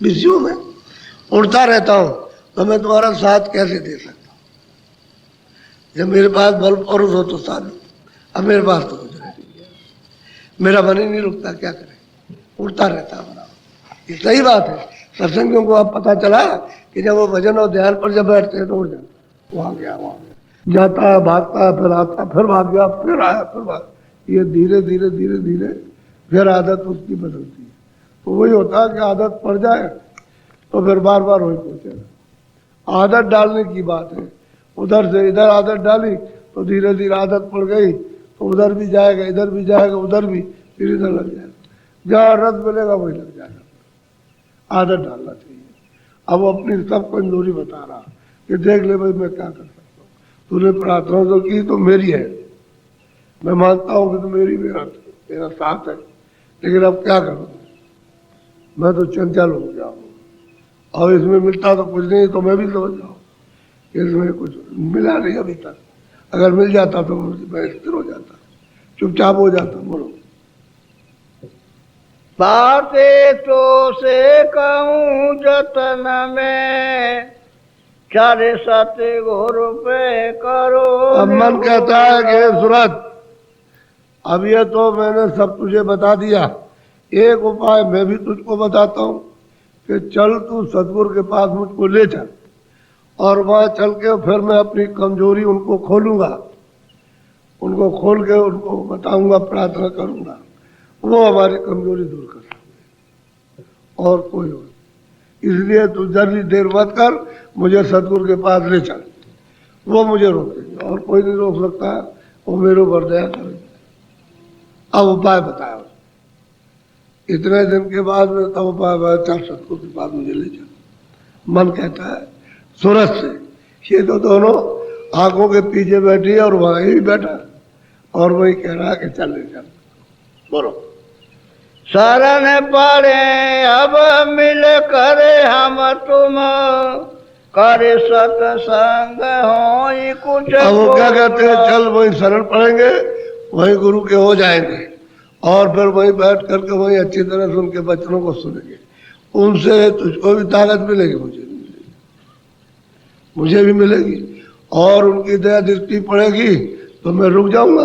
विषयों में उड़ता रहता हूँ, तो मैं तुम्हारा साथ कैसे दे सकता हूँ? जब मेरे पास बल पौरुष हो तो साथ, अब मेरे पास तो कुछ नहीं, मेरा मन ही नहीं रुकता, क्या करें, उड़ता रहता है बराबर। ये सही बात है। सत्संगियों को अब पता चला कि जब वो भजन और ध्यान पर जब बैठते हैं तो उड़ जाता, वहां गया जाता है, भागता है, फिर आता है, फिर भाग गया, फिर आया, फिर भाग, ये धीरे धीरे धीरे धीरे फिर आदत उसकी बदलती है। तो वही होता है कि आदत पड़ जाए तो फिर बार बार वही पहुंचेगा। आदत डालने की बात है, उधर से इधर आदत डाली तो धीरे धीरे आदत पड़ गई तो उधर भी जाएगा, इधर भी जाएगा, उधर भी, फिर इधर लग जाएगा, जहाँ रस मिलेगा वही लग जाएगा। आदत डालना चाहिए। अब वो अपनी सब कमजोरी बता रहा कि देख ले भाई मैं क्या कर सकता हूँ, तूने प्रार्थना तो की तो मेरी है, मैं मानता हूँ कि तो मेरा साथ है, लेकिन अब क्या करूँ, मैं तो चंचल हो गया हूँ, और इसमें मिलता तो कुछ नहीं, तो मैं भी समझ जाऊँ इसमें कुछ मिला नहीं अभी तक, अगर मिल जाता तो मैं स्थिर हो जाता, चुपचाप हो जाता। बोलो। बातें तो से कहूँ जतन में, चारे सत्य गुरु पे करो। अब मन कहता है कि सूरत अब ये तो मैंने सब तुझे बता दिया, एक उपाय मैं भी तुझको बताता हूँ कि चल तू सतगुरु के पास मुझको ले चल, और वहाँ चल के फिर मैं अपनी कमजोरी उनको खोलूंगा, उनको खोल के उनको बताऊंगा, प्रार्थना करूंगा, वो हमारी कमजोरी दूर कर सकते, और कोई हो। इसलिए तू जल्दी देर मत कर, मुझे सतगुरु के पास ले चल, वो मुझे रोकेंगे, और कोई नहीं रोक सकता, वो मेरे ऊपर दया करेंगे। अब उपाय बताया, इतने दिन के बाद में तब उपाय बताया, चल सतगुरु के पास मुझे ले चल। मन कहता है सूरत से, ये तो दोनों आंखों के पीछे बैठी है और वहां ही बैठा, और वही कह रहा है कि चल ले चल। बोलो। शरण पड़े अब मिल कर हम तुम, करे सत्संग हो कुछ। अब वो क्या कहते हैं, चल वही शरण पड़ेंगे, वही गुरु के हो जाएंगे, और फिर वही बैठ करके वही अच्छी तरह से उनके वचनों को सुनेंगे, उनसे तुझको भी ताकत मिलेगी, मुझे भी मिलेगी, और उनकी दया दृष्टि पड़ेगी तो मैं रुक जाऊंगा,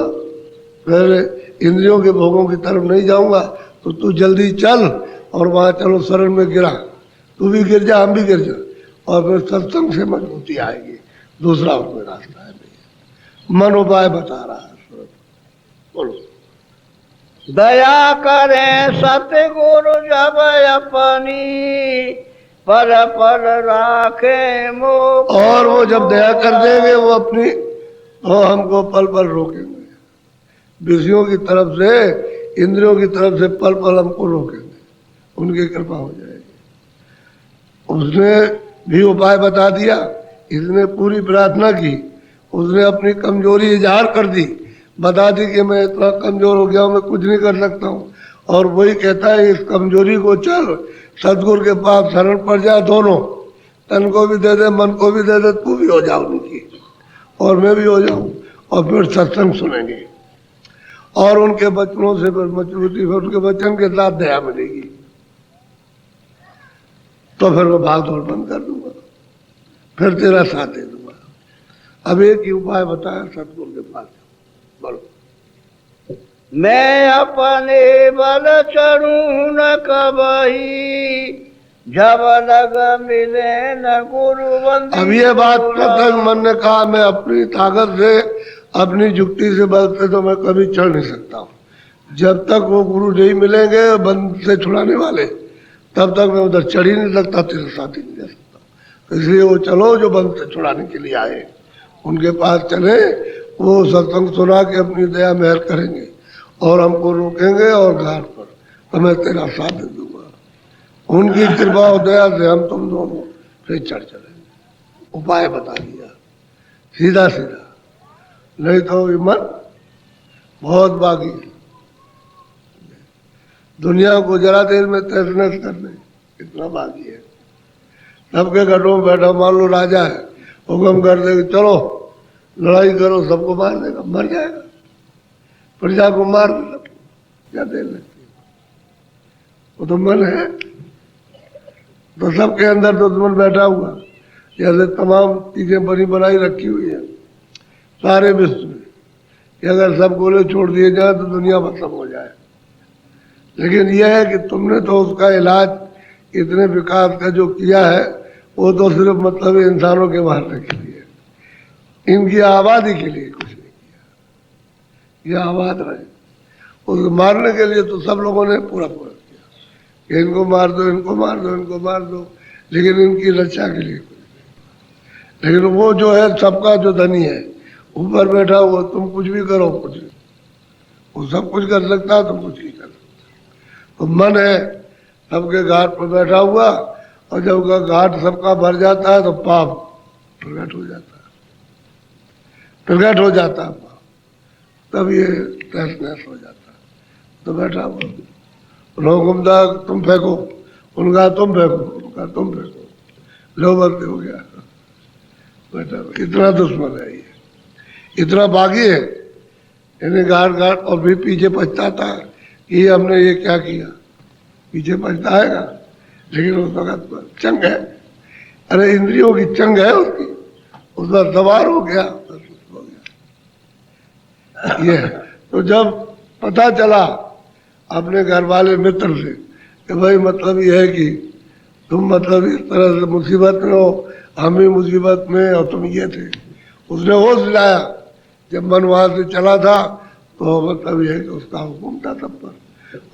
फिर इंद्रियों के भोगों की तरफ नहीं जाऊंगा। तो तू जल्दी चल, और वहां चलो शरण में गिरा, तू भी गिर जा, हम भी गिर जा, और फिर सत्संग से मजबूती आएगी। दूसरा उसमें रास्ता है नहीं। मन उपाय बता रहा है। बोलो। दया करे सतगुरु जब अपनी, पर पर राखे मोह। और वो जब दया कर देंगे वो अपनी, तो हमको पल पल रोकेंगे, विषयों की तरफ से, इंद्रियों की तरफ से पल पल हमको रोकेंगे, उनकी कृपा हो जाएगी। उसने भी उपाय बता दिया, इसने पूरी प्रार्थना की, उसने अपनी कमजोरी इजहार कर दी, बता दी कि मैं इतना कमजोर हो गया हूँ, मैं कुछ नहीं कर सकता हूँ, और वही कहता है इस कमजोरी को चल सतगुरु के पास शरण पड़ जाए, दोनों तन को भी दे दे, मन को भी दे दे, तू भी हो जा उनकी और मैं भी हो जाऊं, और फिर सत्संग सुनेंगे और उनके वचनों से फिर मजबूती, फिर उनके वचन के साथ दया मिलेगी, तो फिर मैं भाग दौड़ बंद कर दूंगा, फिर तेरा साथ दे दूंगा। अब एक ही उपाय बताया सतगुरु के पास, बोलो। मैं अपने बल चढ़ूं न कबही, जब लग मिले न गुरु बंदी। अब ये बात प्रत्येक मन ने कहा, मैं अपनी ताकत से, अपनी युक्ति से बल से तो मैं कभी चढ़ नहीं सकता हूँ। जब तक वो गुरु नहीं मिलेंगे बंद से छुड़ाने वाले, तब तक मैं उधर चढ़ ही नहीं सकता, तेरे साथ ही नहीं जा सकता। तो इसलिए वो चलो जो बंद से छुड़ाने के लिए आए, उनके पास चले, वो सत्संग सुना के अपनी दया मेहर करेंगे और हमको रोकेंगे और घाट पर, तो मैं तेरा साथ दे दूंगा। उनकी कृपा और दया से हम तुम दोनों फिर चढ़ चलेंगे। उपाय बता दिया सीधा सीधा, नहीं तो मन बहुत बागी है। दुनिया को जरा देर में तहस नहस करने इतना बागी है। सबके घरों में बैठा, मान लो राजा है, हुक्म कर देगा चलो लड़ाई करो, सबको मार देगा, मर जाएगा। प्रजा को मार देगा, क्या देर लगती है, वो तो मन है। तो सबके अंदर दुश्मन बैठा हुआ, जैसे तमाम चीजें बनी बनाई रखी हुई है सारे विश्व में, कि अगर सब गोले छोड़ दिए जाए तो दुनिया खत्म हो जाए। लेकिन यह है कि तुमने तो उसका इलाज इतने विकास का जो किया है, वो तो सिर्फ मतलब इंसानों के मारने के लिए, इनकी आबादी के लिए कुछ नहीं किया। यह आबाद रहे, उसको मारने के लिए तो सब लोगों ने पूरा पूरा किया कि इनको मार दो, इनको मार दो, इनको मार दो, लेकिन इनकी रक्षा के लिए कुछ नहीं। लेकिन वो जो है सबका जो धनी है, ऊपर बैठा हुआ, तुम कुछ भी करो, कुछ भी, वो सब कुछ कर सकता है, तुम कुछ नहीं कर सकते। तो मन है सबके घाट पर बैठा हुआ, और जब का घाट सबका भर जाता है तो पाप प्रकट हो जाता है, प्रकट हो जाता है पाप, तब ये तहस नहस हो जाता है। तो बैठा हुआ, लोग घूमता तुम फेंको, उनका तुम फेंको, उनका तुम फेंको, लो बंद हो गया। बैठा इतना दुश्मन है ये, इतना बागी है, इन्हें घाट घाट और भी पीछे पछताता है कि ये हमने ये क्या किया, पीछे पछताएगा। लेकिन उस वक्त चंग है, अरे इंद्रियों की चंग है उसकी, उस पर सवार हो गया, बस हो गया। ये तो जब पता चला अपने घर वाले मित्र से कि भाई मतलब ये है कि तुम मतलब इस तरह से मुसीबत में हो, हम भी मुसीबत में, और तुम ये थे, उसने होश दिलाया। जब मन वहां से चला था तो मतलब ये है कि उसका हुक्म था सब पर,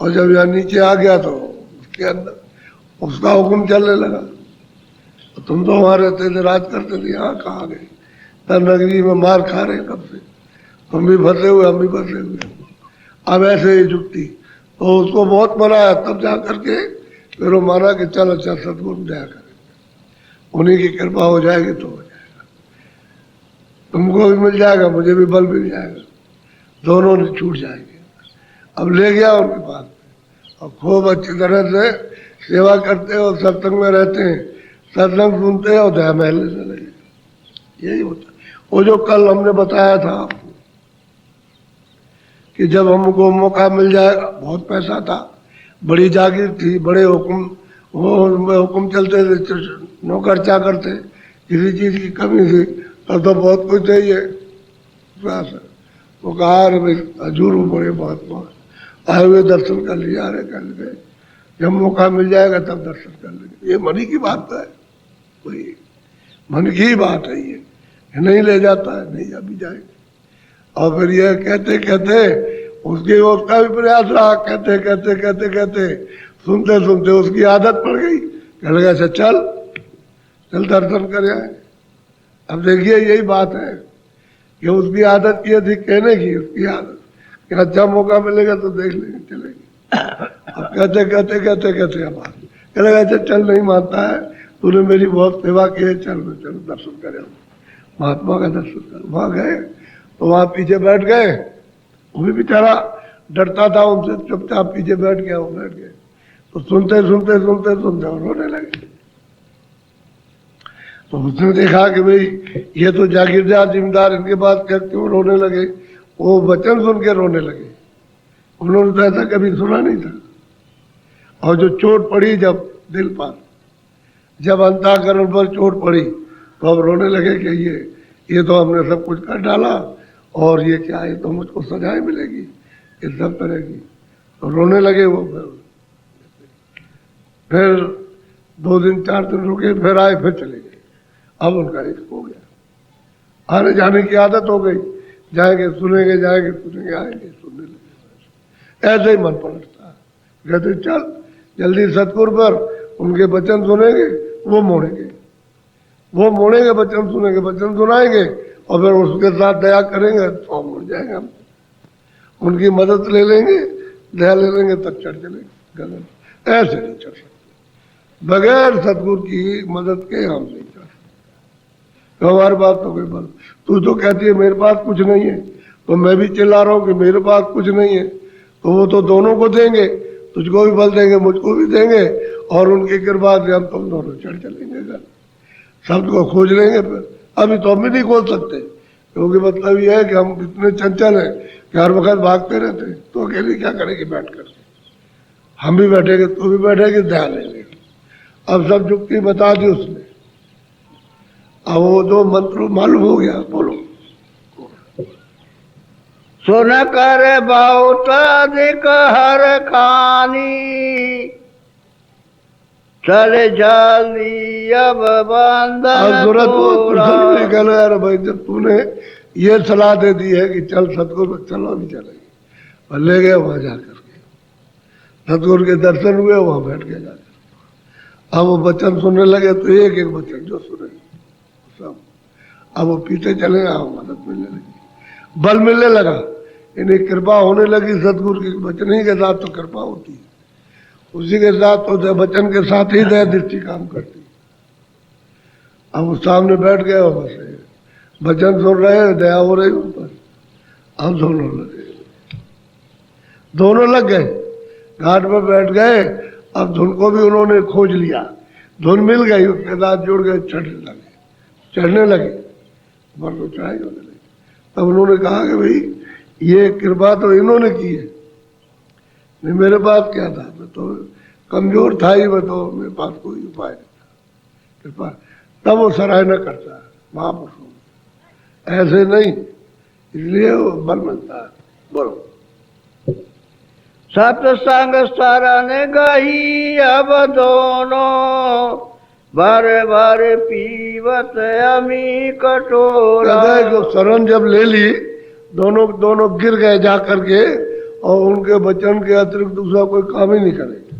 और जब यहाँ नीचे आ गया तो उसके अंदर उसका हुक्म चलने लगा। तो तुम तो वहां रहते थे, राज करते थे, यहाँ कहाँ गए, तब नगरी में मार खा रहे कब से, तुम भी फंसे हुए, हम भी फंसे हुए। अब ऐसे ही जुक्ति, तो उसको बहुत मनाया, तब जा करके फिर वो माना कि चल अच्छा सतगुरु दया करेंगे, उन्हीं की कृपा हो जाएगी तो हो जाएगा, तुमको भी मिल जाएगा, मुझे भी बल मिल जाएगा, दोनों ने छूट जाएंगे। अब ले गया उनके पास और खूब अच्छी तरह से सेवा करते हैं और सत्संग में रहते हैं, सत्संग सुनते हैं और दया महल चले गए। यही होता है। वो जो कल हमने बताया था आपको कि जब हमको मौका मिल जाएगा, बहुत पैसा था, बड़ी जागीर थी, बड़े हुक्म, वो हुक्म चलते थे, नौकर चाकर थे, किसी चीज की कमी थी, तब तो बहुत कुछ चाहिए। वो कहा अरे भाई हजूर बड़े महात्मा आए हुए, दर्शन कर लिया, अरे कर गए, जब मौका मिल जाएगा तब दर्शन कर लेंगे। ये मन की बात है, वही मन की बात है, ये नहीं ले जाता है, नहीं अभी जाएंगे। और फिर ये कहते कहते उसकी उसका भी प्रयास रहा, कहते कहते कहते कहते सुनते सुनते उसकी आदत पड़ गई, कहने लगा अच्छा चल चल दर्शन कर आए। अब देखिए यही बात है कि उसकी आदत की थी कहने की, उसकी आदत कि अच्छा मौका मिलेगा तो देख लेंगे, चलेंगे। अब कहते कहते कहते कहते अब कह लगा अच्छा चल, नहीं मानता है, तूने मेरी बहुत सेवा की है, चल मैं चलो दर्शन करे, महात्मा का दर्शन कर। वहां गए तो वहां पीछे बैठ गए, वो भी बेचारा डरता था उनसे, चुपचाप पीछे बैठ गया, वो बैठ गए। तो सुनते सुनते सुनते सुनते और रोने लगे। तो उसने देखा कि भाई ये तो जागीरदार जिम्मेदार, इनके बाद क्या क्यों रोने लगे। वो वचन सुन के रोने लगे। उन्होंने तो ऐसा कभी सुना नहीं था। और जो चोट पड़ी जब दिल पर, जब अंतःकरण पर चोट पड़ी, तो अब रोने लगे कि ये तो हमने सब कुछ कर डाला और ये क्या है, तो मुझको सजाएं मिलेगी इस सब तरह की। तो रोने लगे वो। फिर 2 दिन 4 दिन रुके, फिर आए, फिर चले गए। अब उनका इश्क हो गया, आने जाने की आदत हो गई। जाएंगे सुनेंगे, जाएंगे सुनेंगे, आएंगे सुनने लगे। ऐसे ही मन पलटता है। कहते चल जल्दी सतगुरु पर, उनके वचन सुनेंगे, वो मोड़ेंगे, वो मोड़ेंगे, वचन सुनेंगे, वचन सुनाएंगे, और फिर उसके साथ दया करेंगे तो मुड़ जाएंगे हम। उनकी मदद ले लेंगे, दया ले लेंगे, तब चढ़ चलेंगे गगन। ऐसे नहीं चढ़ सकते, बगैर सतगुरु की मदद के हम नहीं चढ़ सकते। तो हमारे पास तो कोई बल, तू तो कहती है मेरे पास कुछ नहीं है, तो मैं भी चिल्ला रहा हूँ कि मेरे पास कुछ नहीं है। तो वो तो दोनों को देंगे, तुझको भी बल देंगे, मुझको भी देंगे, और उनकी कृपा से हम तुम दोनों चढ़ चलेंगे गगन। शब्द को खोज लेंगे। फिर अभी तो हम भी नहीं खोज सकते, क्योंकि मतलब ये है कि हम इतने चंचल हैं कि हर वक्त भागते रहते हैं। तो अकेले क्या करेंगे बैठ कर? हम भी बैठेंगे, तू भी बैठेगी, ध्यान लेंगे। अब सब जुक्ति बता दी उसने। अब वो 2 मंत्र मालूम हो गया, बोलो। सुन कर बहुत अधिक हर खानी, चले जल्दी अब बंधन सूरत तोड़ा। कहलो यार भाई, जब तूने ये सलाह दे दी है कि चल सतगुरु, चलो भी चलेंगे। और ले गए वहां जाकर के, सतगुरु के दर्शन हुए, वहां बैठ गए जाकर। अब वो वचन सुनने लगे, तो एक एक वचन जो सुने सब। अब वो पीछे चले, मदद मिलने लगी, बल मिलने लगा, इन्हें कृपा होने लगी। सतगुरु के वचन ही के साथ तो कृपा होती है, उसी के साथ तो वचन के साथ ही दया दृष्टि काम करती। अब वो सामने बैठ गए और बस वचन सुन रहे हैं, दया हो रही उन पर। अब दोनों लग गए, घाट पर बैठ गए। अब धुन को भी उन्होंने खोज लिया, धुन मिल गई, उसके साथ जुड़ गए, चढ़ने लगे, ऊपर को चढ़ाई होने लगी। तब उन्होंने कहा कि भाई ये कृपा तो इन्होंने की है, नहीं मेरे पास क्या था, मैं तो कमजोर था ही, मैं तो मेरे पास कोई उपाय नहीं था, कृपा। तब वो सराहना करता है महापुरुषों, ऐसे नहीं, इसलिए वो बल मिलता है। बोलो। सत्संग शरण गई अब दोनों, भर भर पीवत अमी कटोरा। जो शरण जब ले ली, दोनों गिर गए जा करके, और उनके वचन के अतिरिक्त दूसरा कोई काम ही नहीं करेंगे।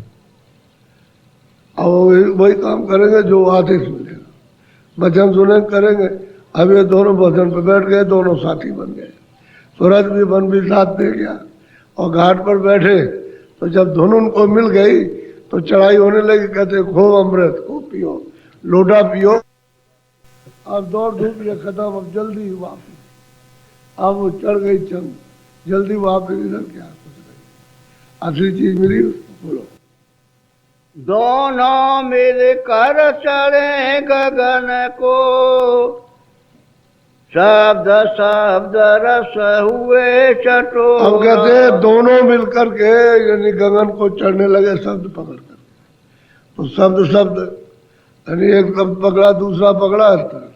और वही काम करेंगे जो आदेश मिलेगा, वचन सुने करेंगे। अब ये दोनों वचन पर बैठ गए, दोनों साथी बन गए। सूरज भी वन भी साथ दे गया, और घाट पर बैठे। तो जब धुन उनको मिल गई, तो चढ़ाई होने लगी। कहते खो अमृत को पियो, लोटा पियो। अब दौड़ धूप ये खत्म, अब जल्दी वापस। अब वो चढ़ गई चंद, जल्दी वापस। इधर क्या कुछ नहीं, असली चीज मिली उसको। बोलो। दोनों मिलकर चढ़े गगन को, शब्द शब्द रस हुए चटोरा। अब कहते हैं दोनों मिलकर के यानी गगन को चढ़ने लगे, शब्द पकड़ कर। तो शब्द यानी एक शब्द पकड़ा, दूसरा पकड़ा, इस तरह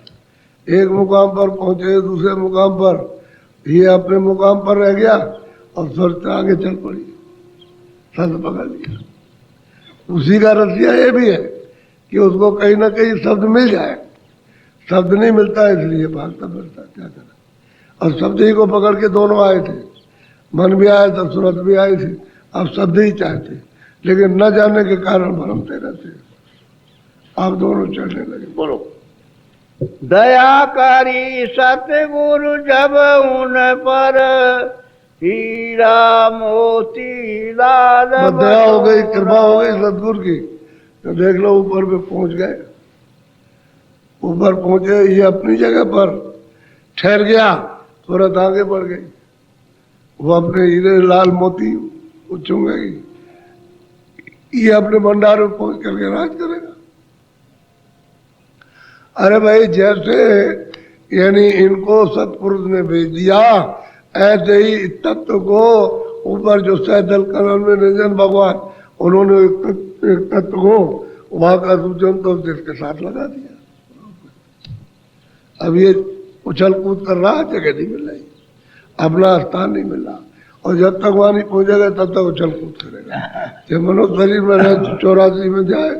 एक मुकाम पर पहुंचे, दूसरे मुकाम पर, ये अपने मुकाम पर रह गया और फिर आगे चल पड़ी, शब्द पकड़ लिया। उसी का रसिया ये भी है कि उसको कहीं ना कहीं शब्द मिल जाए। शब्द नहीं मिलता, इसलिए भागता फिरता, क्या करें। और शब्द ही को पकड़ के दोनों आए थे, मन भी आया था, सूरत भी आई थी। अब शब्द ही चाहते, लेकिन न जाने के कारण भरमते रहते। आप दोनों चढ़ने लगे। बोलो। दया करी सतगुरु जब उन पर, हीरा मोती लाल। दया हो गई, कृपा हो गई सतगुरु की। तो देख लो ऊपर पे पहुंच गए। ऊपर पहुंचे, ये अपनी जगह पर ठहर गया, तुरंत आगे बढ़ गई। वो अपने हीरे लाल मोती उछूंगेगी, ये अपने भंडार में पहुंच करके राज करेगा। अरे भाई जैसे यानी इनको सतपुरुष ने भेज दिया, ऐसे ही इस तत्व को ऊपर जो सैदल करण में निजन भगवान, उन्होंने एक तत्व को वहां का सूचन तो जिसके साथ लगा दिया। अब ये उछल कूद कर रहा, जगह नहीं मिल रही, अपना स्थान नहीं मिला, और जब तक वहां नहीं पहुंचेगा तब तक उछल कूद करेगा। जब मनुष्य शरीर में रहे, 84 में जाए,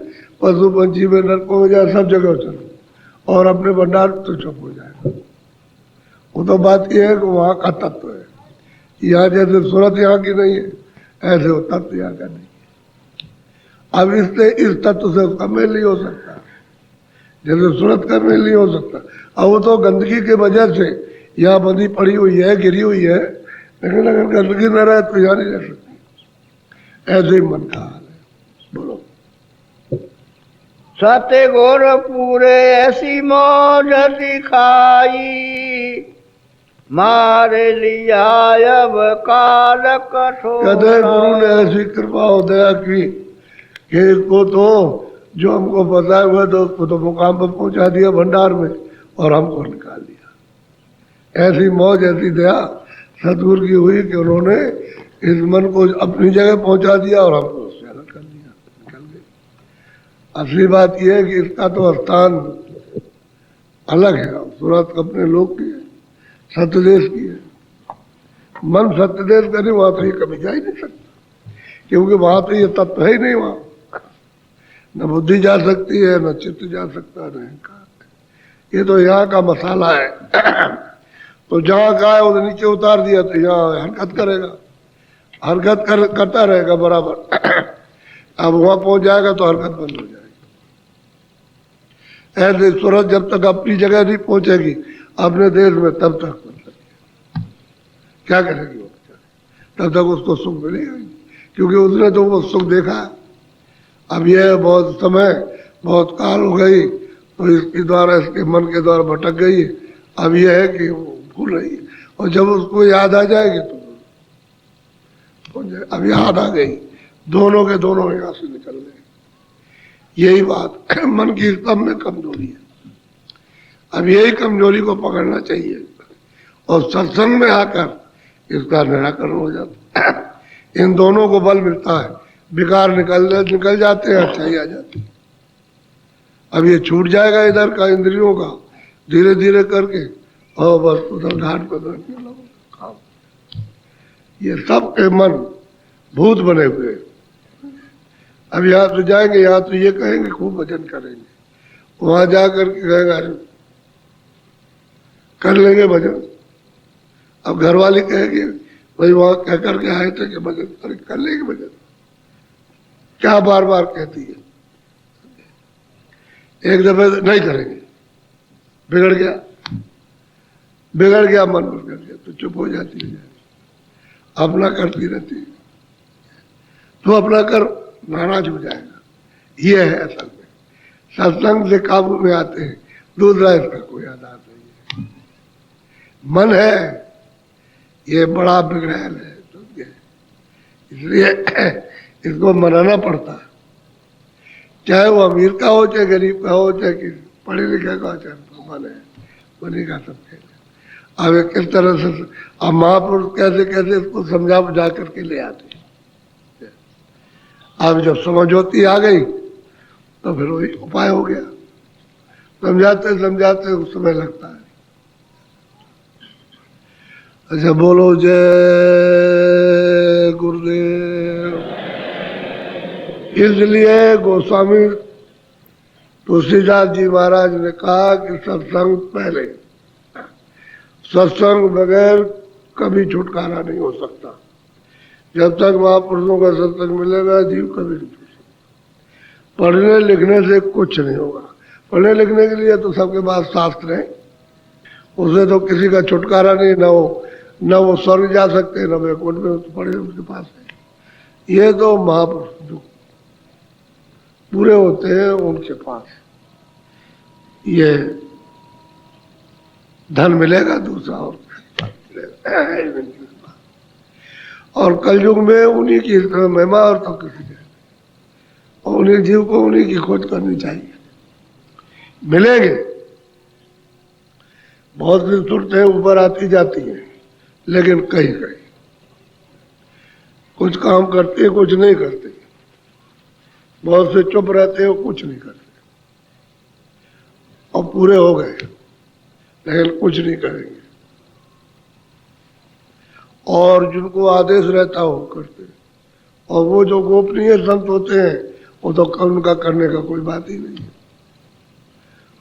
पशु पंछी में, नरकों में जाए, सब जगह उछल, और अपने भंडार तो चुप हो जाएगा। वो तो बात यह है कि वहां का तत्व है। यहाँ जैसे सूरत यहाँ की नहीं है, ऐसे वो तत्व यहाँ का नहीं है। अब इससे इस तत्व से उसका मेल नहीं हो सकता, जैसे सूरत का मेल नहीं हो सकता। अब वो तो गंदगी के वजह से यहाँ बंदी पड़ी हुई है, गिरी हुई है, लेकिन अगर गंदगी न रहे तो यहाँ नहीं रह सकती। ऐसे ही मन का हाल है। बोलो। सत्य गुर पूरे ऐसी मौज दिखाई, मारे लिया अब काल कठोर। कहते गुरु ने ऐसी कृपा और दया की कि इसको तो जो हमको बताए हुए तो उसको तो मुकाम पर पहुंचा दिया भंडार में, और हमको निकाल दिया। ऐसी मौज, ऐसी दया सतगुरु की हुई कि उन्होंने इस मन को अपनी जगह पहुंचा दिया और हमको उससे अलग कर दिया, निकल गए। असली बात यह है कि इसका तो स्थान अलग है। सूरत अपने लोग की है, सत्यदेश की है। मन सत्यदेश करे वहां तो ये कभी जा ही नहीं सकता, क्योंकि वहां तो ये तत्व है ही नहीं। वहां न बुद्धि जा सकती है, न चित्त जा सकता, न अहंकार। ये तो यहाँ का मसाला है। तो जहाँ का है उधर नीचे उतार दिया तो यहाँ हरकत करेगा, हरकत करता रहेगा बराबर। अब वहां पहुंच जाएगा तो हरकत बंद हो जाएगी। ऐसे सूरत जब तक अपनी जगह नहीं पहुंचेगी अपने देश में, तब तक क्या करेगी वो, तब तक उसको सुख मिलेगा, क्योंकि उसने तो वो सुख देखा। अब यह बहुत समय, बहुत काल हो गई, तो इसके द्वारा, इसके मन के द्वारा भटक गई। अब यह है कि वो भूल रही है, और जब उसको याद आ जाएगी तो अब याद आ गई, दोनों के दोनों यहाँ से निकल गए। यही बात मन की सब में कमजोरी है। अब यही कमजोरी को पकड़ना चाहिए, और सत्संग में आकर इसका निराकरण हो जाता है। इन दोनों को बल मिलता है, विकार निकल जाते हैं, अच्छाई आ जाती है। अब ये छूट जाएगा इधर का इंद्रियों का, धीरे धीरे करके, और बस उधर घाट पर बैठने लगो। ये सब के मन भूत बने हुए। अब यहाँ तो जाएंगे, यहाँ तो ये कहेंगे खूब भजन करेंगे, वहां जाकर के कहेगा कर लेंगे भजन। अब घर वाले कहेंगे भाई वहां कह करके आए थे कि भजन कर लेंगे भजन, क्या बार बार कहती है। एक दफे नहीं करेंगे, बिगड़ गया मन बिगड़ गया तो चुप हो जाती है, अपना करती रहती है। तो अपना कर नाराज हो जाएगा। ये है असल में सत्संग से काबू में आते हैं। दूसरा इसका कोई आधार नहीं है। मन है ये बड़ा बिगड़ैल है, इसलिए इसको मनाना पड़ता है, चाहे वो अमीर का हो, चाहे गरीब का हो, चाहे पढ़े लिखे का हो, चाहे मन है बनेगा सब। अब किस तरह से अब महापुरुष कैसे कैसे इसको समझा बुझा करके ले आते। अब जब समझ होती आ गई तो फिर वही उपाय हो गया। समझाते समझाते उस समय लगता है। अच्छा बोलो जय गुरुदेव। इसलिए गोस्वामी तुलसीदास जी महाराज ने कहा कि सत्संग पहले, सत्संग बगैर कभी छुटकारा नहीं हो सकता। जब तक महापुरुषों का सत्संग मिलेगा जीव कभी नहीं छूट सकता। पढ़ने लिखने से कुछ नहीं होगा। पढ़ने लिखने के लिए तो सबके पास शास्त्र है, उससे तो किसी का छुटकारा नहीं। न वो स्वर्ग जा सकते, न वैकुंठ में पढ़े उनके पास है। ये तो महापुरुष जो पूरे होते हैं उनके पास ये धन मिलेगा, दूसरा और मिलेगा। और कलयुग में उन्हीं की महिमा और तो किसी के, और उन्हीं जीव को उन्हीं की खोज करनी चाहिए। मिलेंगे बहुत सी सुरतें ऊपर आती जाती हैं, लेकिन कहीं कहीं कुछ काम करते हैं, कुछ नहीं करते। बहुत से चुप रहते हैं, कुछ नहीं करते, और पूरे हो गए लेकिन कुछ नहीं करेंगे। और जिनको आदेश रहता हो करते, और वो जो गोपनीय संत होते हैं वो तो उनका करने का कोई बात ही नहीं है।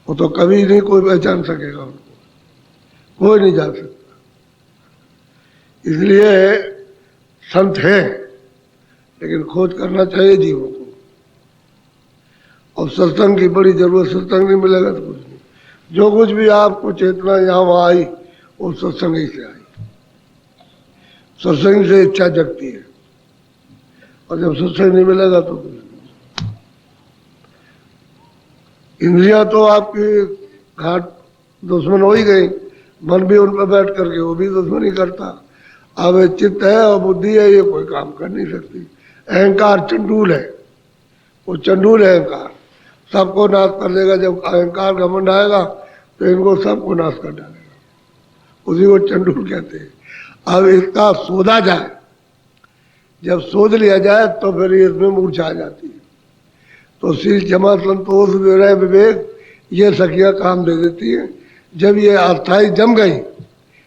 वो तो कभी नहीं कोई पहचान सकेगा उनको, कोई नहीं जान सकता। इसलिए संत है, लेकिन खोज करना चाहिए जीवों को। और सत्संग की बड़ी जरूरत, सत्संग नहीं मिलेगा तो कुछ नहीं। जो कुछ भी आपको चेतना यहाँ वहाँ आई वो सत्संग ही से आई। सत्संग से इच्छा जगती है, और जब सत्संग नहीं मिलेगा तो कुछ नहीं। इंद्रियां तो आपकी घाट दुश्मन हो ही गई, मन भी उन पर बैठ करके वो भी दुश्मनी करता। अब ये चित्त है और बुद्धि है, ये कोई काम कर नहीं सकती। अहंकार चंडूल है, वो चंडूल है अहंकार, सबको नाश कर देगा। जब अहंकार घमंड आएगा तो इनको सबको नाश कर डालेगा, उसी को चंडूल कहते हैं। अब इसका सोधा जाए, जब सोध लिया जाए तो फिर इसमें मूर्छा आ जाती है। तो शील क्षमा संतोष विरह विवेक ये सखियां काम दे देती है। जब ये अस्थाई जम गई,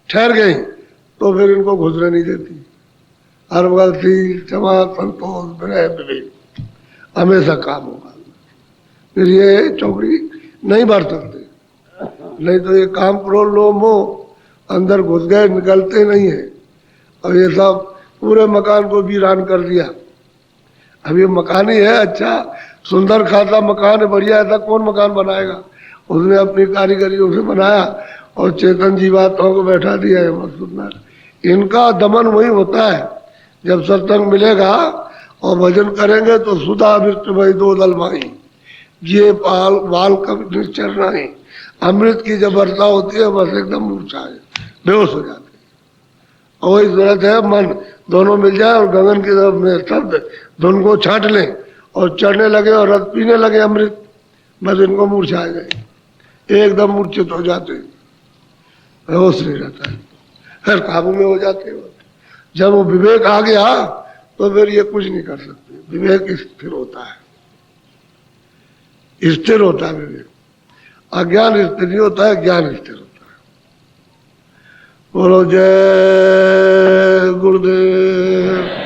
ठहर गई, तो फिर इनको घुसने नहीं देती। हर वक्त शील क्षमा संतोष विरह विवेक हमेशा काम होगा, फिर ये चौकड़ी नहीं भर सकते। नहीं तो ये काम क्रोध लोभ मोह अंदर घुस गए, निकलते नहीं है। और ये सब पूरे मकान को वीरान कर दिया। अब ये मकान ही है, अच्छा सुंदर खासा मकान है, बढ़िया, ऐसा कौन मकान बनाएगा? उसने अपनी कारीगरियों से बनाया और चेतन जीवात्माओं को बैठा दिया है मकसूद। इनका दमन वही होता है जब सत्संग मिलेगा और भजन करेंगे तो सुधा अमृत भाई दो दल माई, ये पाल बाल कब निश्चर नहीं। अमृत की जब वर्षा होती है बस एकदम मूर्छा है, बेहोश हो जाते हैं। और वही जरूरत है मन दोनों मिल जाए और गगन की तरफ में शब्द धुन को छांट लें और चढ़ने लगे और रस पीने लगे अमृत, बस इनको मूर्छा आ जाए, एकदम मूर्छित हो जाते हैं, होश नहीं रहता है, फिर काबू में हो जाते हैं। जब वो विवेक आ गया तो फिर ये कुछ नहीं कर सकते। विवेक स्थिर होता है, स्थिर होता है विवेक। अज्ञान स्थिर नहीं होता है, ज्ञान स्थिर होता है। बोलो जय गुरुदेव।